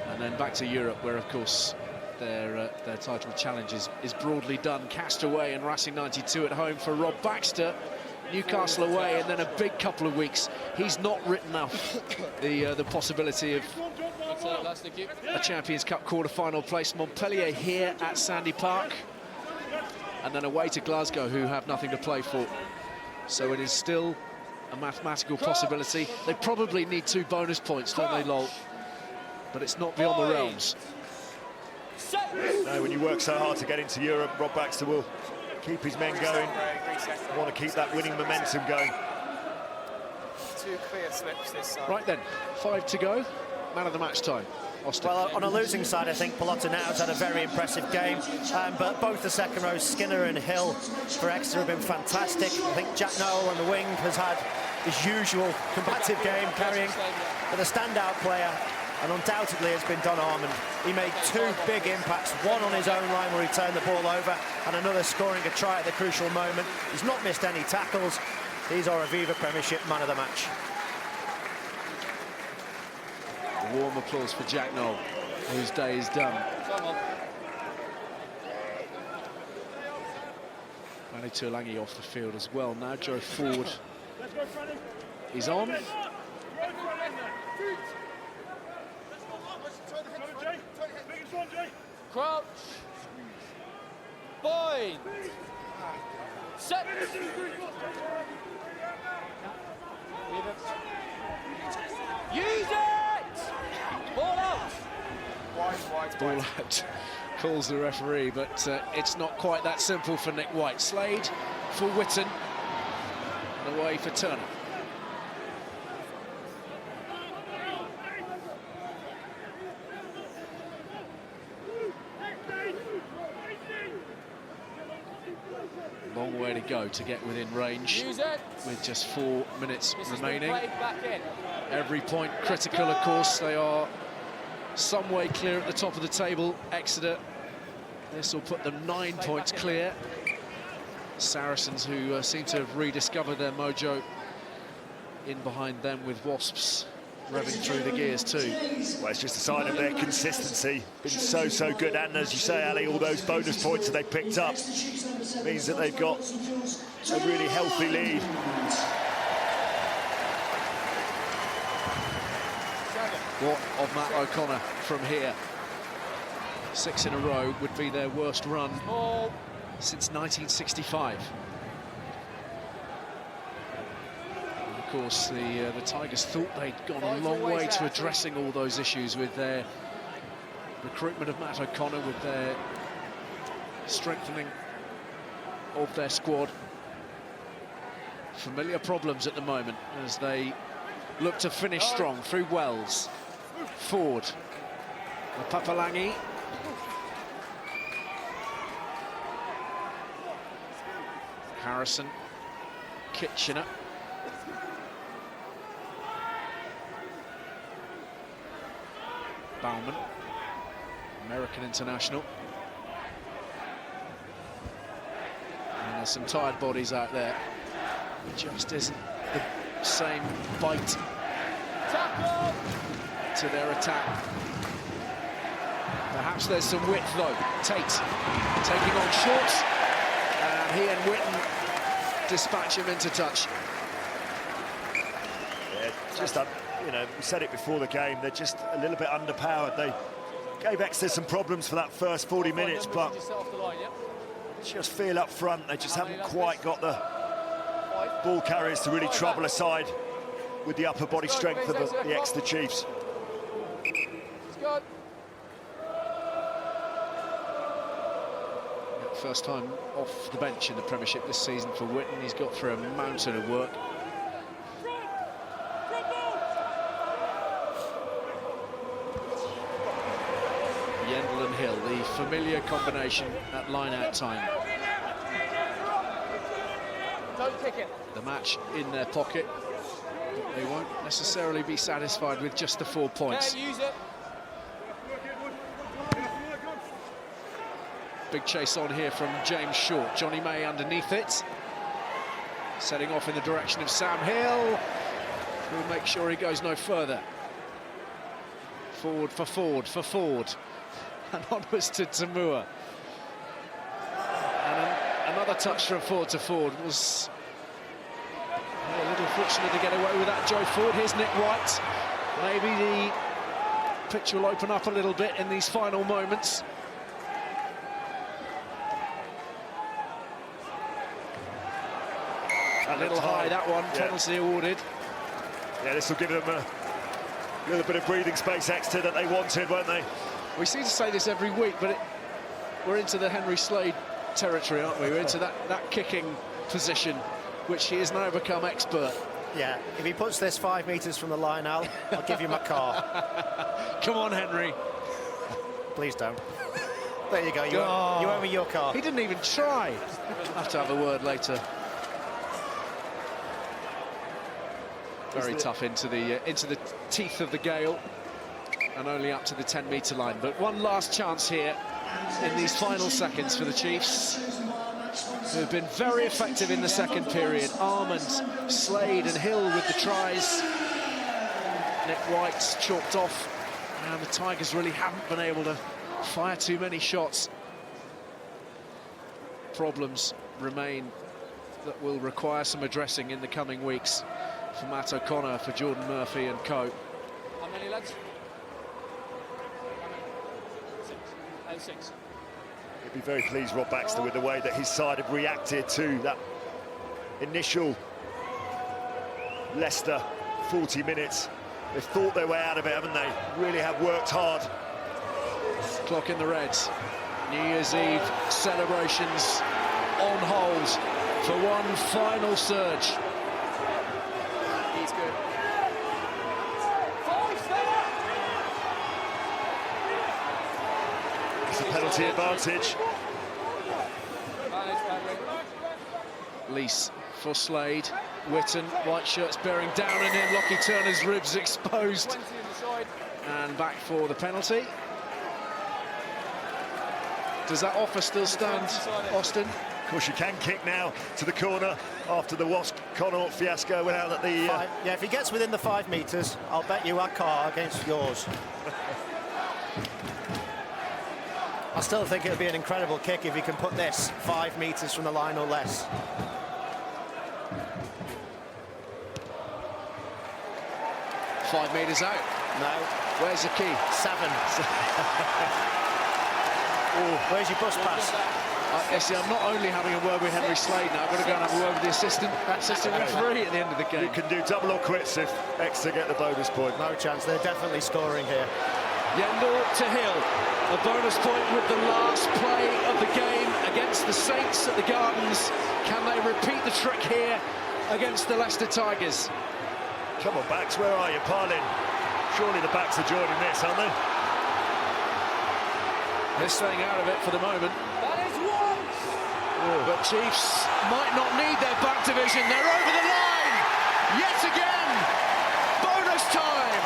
And then back to Europe, where, of course, their title challenge is broadly done. Castaway and Racing 92 at home for Rob Baxter. Newcastle away, and then a big couple of weeks. He's not written off the possibility of a Champions Cup quarter-final place. Montpellier here at Sandy Park, and then away to Glasgow, who have nothing to play for. So it is still a mathematical possibility. They probably need 2 bonus points, don't they, Lol? But it's not beyond the realms. No, when you work so hard to get into Europe, Rob Baxter will keep his men going. Want to keep that winning momentum going. 2 clear slips this side. Right then, 5 to go. Man of the match time. Austin. Well, on a losing side, I think Pallotta now has had a very impressive game, but both the second rows, Skinner and Hill for Exeter, have been fantastic. I think Jack Noel on the wing has had his usual combative game, carrying, but the standout player, and undoubtedly, has been Don Armand. He made 2 big impacts, one on his own line where he turned the ball over, and another scoring a try at the crucial moment. He's not missed any tackles. He's our Aviva Premiership man of the match. A warm applause for Jack Noel, whose day is done. Manu Tuolangi off the field as well. Now Joe Ford is on. Crouch. Bind. Set. Use it! Ball out! Ball out, calls the referee, but it's not quite that simple for Nick White. Slade for Witten, and away for Turner. go to get within range with just 4 minutes remaining. Every point critical, of course. They are some way clear at the top of the table, Exeter. This will put them 9 points clear. Saracens, who seem to have rediscovered their mojo, in behind them with Wasps revving through the gears too. Well, it's just a sign of their consistency. Been so good, and as you say, Ali, all those bonus points that they picked up means that they've got a really healthy lead. What of Matt O'Connor from here? 6 in a row would be their worst run since 1965. And of course, the Tigers thought they'd gone a long way to addressing all those issues with their recruitment of Matt O'Connor, with their strengthening of their squad. Familiar problems at the moment as they look to finish strong through Wells. Ford, Papalangi. Harrison, Kitchener. Bauman, American international. And there's some tired bodies out there. It just isn't the same bite to their attack. Perhaps there's some width though. Tate taking on Shorts, and he and Witten dispatch him into touch. Yeah, just you know, we said it before the game, they're just a little bit underpowered. They gave Exeter some problems for that first 40 minutes, but just feel up front, they just haven't quite got the ball carriers to really trouble a side with the upper body strength of the Exeter Chiefs. First time off the bench in the Premiership this season for Witten. He's got through a mountain of work. Yendall and Hill, the familiar combination at line-out time. Don't kick it. The match in their pocket, but they won't necessarily be satisfied with just the 4 points. Can't use it. Big chase on here from James Short. Johnny May underneath it. Setting off in the direction of Sam Hill, who'll make sure he goes no further. Forward for Ford. And onwards to Tamua. And another touch from Ford to Ford was a little fortunate to get away with that, Joe Ford. Here's Nick White. Maybe the pitch will open up a little bit in these final moments. A little high, that one. Yeah. Penalty awarded. Yeah, this will give them a little bit of breathing space, Exeter, that they wanted, weren't they? We seem to say this every week, but we're into the Henry Slade territory, aren't we? We're into that kicking position, which he has now become expert. Yeah, if he puts this 5 metres from the line, I'll give you my car. Come on, Henry. Please don't. There you go, you owe me your car. He didn't even try. I'll have to have a word later. Very tough into the teeth of the gale, and only up to the 10-metre line. But one last chance here in these final seconds for the Chiefs, who have been very effective in the second period. Armand, Slade and Hill with the tries. Nick White's chalked off, and the Tigers really haven't been able to fire too many shots. Problems remain that will require some addressing in the coming weeks for Matt O'Connor, for Jordan Murphy and co. How many lads? 6. He'd be very pleased, Rob Baxter, with the way that his side have reacted to that initial Leicester 40 minutes. They've thought their way out of it, haven't they? Really have worked hard. Clock in the Reds. New Year's Eve celebrations on hold for one final surge. He's good. It's a penalty advantage. Release for Slade. Witten, white shirts bearing down and in. Lockie Turner's ribs exposed. 20 in the side. And back for the penalty. Does that offer still stand, Austin? Of course, you can kick now to the corner after the Wasp-Connaught fiasco went out at the... Yeah, if he gets within the 5 metres, I'll bet you our car against yours. I still think it would be an incredible kick if he can put this 5 metres from the line or less. Five metres out. No. Where's the key? 7. Where's your bus pass? See, I'm not only having a word with Henry Slade now, I've got to go and have a word with the assistant referee at the end of the game. You can do double or quits if Exeter get the bonus point. No chance, they're definitely scoring here. Yendall to Hill, a bonus point with the last play of the game against the Saints at the Gardens. Can they repeat the trick here against the Leicester Tigers? Come on, Bax, where are you, Parlin? Surely the Backs are joining this, aren't they? They're staying out of it for the moment. That is one! But Chiefs might not need their back division. They're over the line! Yet again! Bonus time!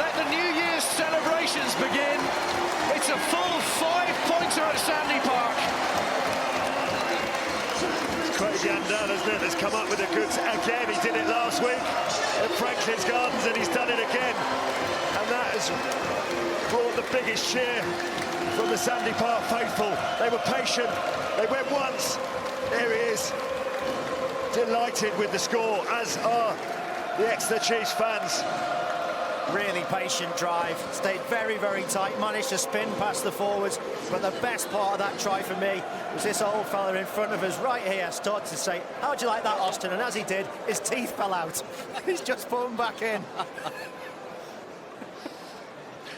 Let the New Year's celebrations begin. It's a full 5-pointer at Sandy Park. It's Craig Yandel, isn't it, that's come up with the goods again. He did it last week at Franklin's Gardens and he's done it again. And that has brought the biggest cheer from the Sandy Park faithful. They were patient, they went once. There he is, delighted with the score, as are the Exeter Chiefs fans. Really patient drive, stayed very, very tight, managed to spin past the forwards, but the best part of that try for me was this old fella in front of us right here started to say, how'd you like that, Austin? And as he did, his teeth fell out. He's just put them back in.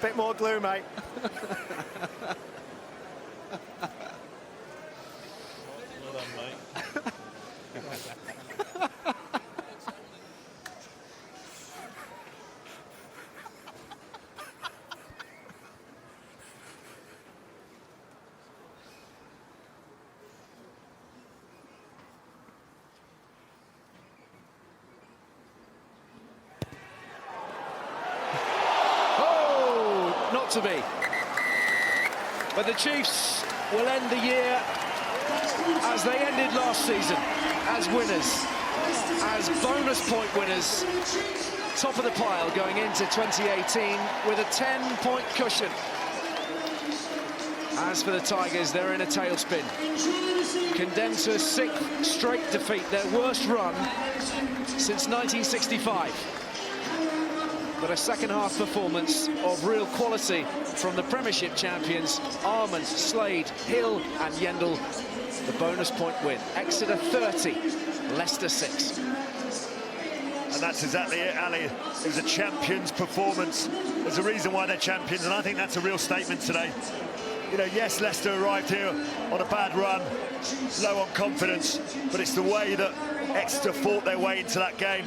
Bit more glue, mate. Well done, mate. Not to be. But the Chiefs will end the year as they ended last season, as winners, as bonus point winners, top of the pile going into 2018 with a 10-point cushion. As for the Tigers, they're in a tailspin, condemned to a 6th straight defeat, their worst run since 1965. But a second-half performance of real quality from the Premiership champions, Armand, Slade, Hill and Yendall. The bonus point win. Exeter 30, Leicester 6. And that's exactly it, Ali. It was a champion's performance. There's a reason why they're champions, and I think that's a real statement today. You know, yes, Leicester arrived here on a bad run, low on confidence, but it's the way that Exeter fought their way into that game.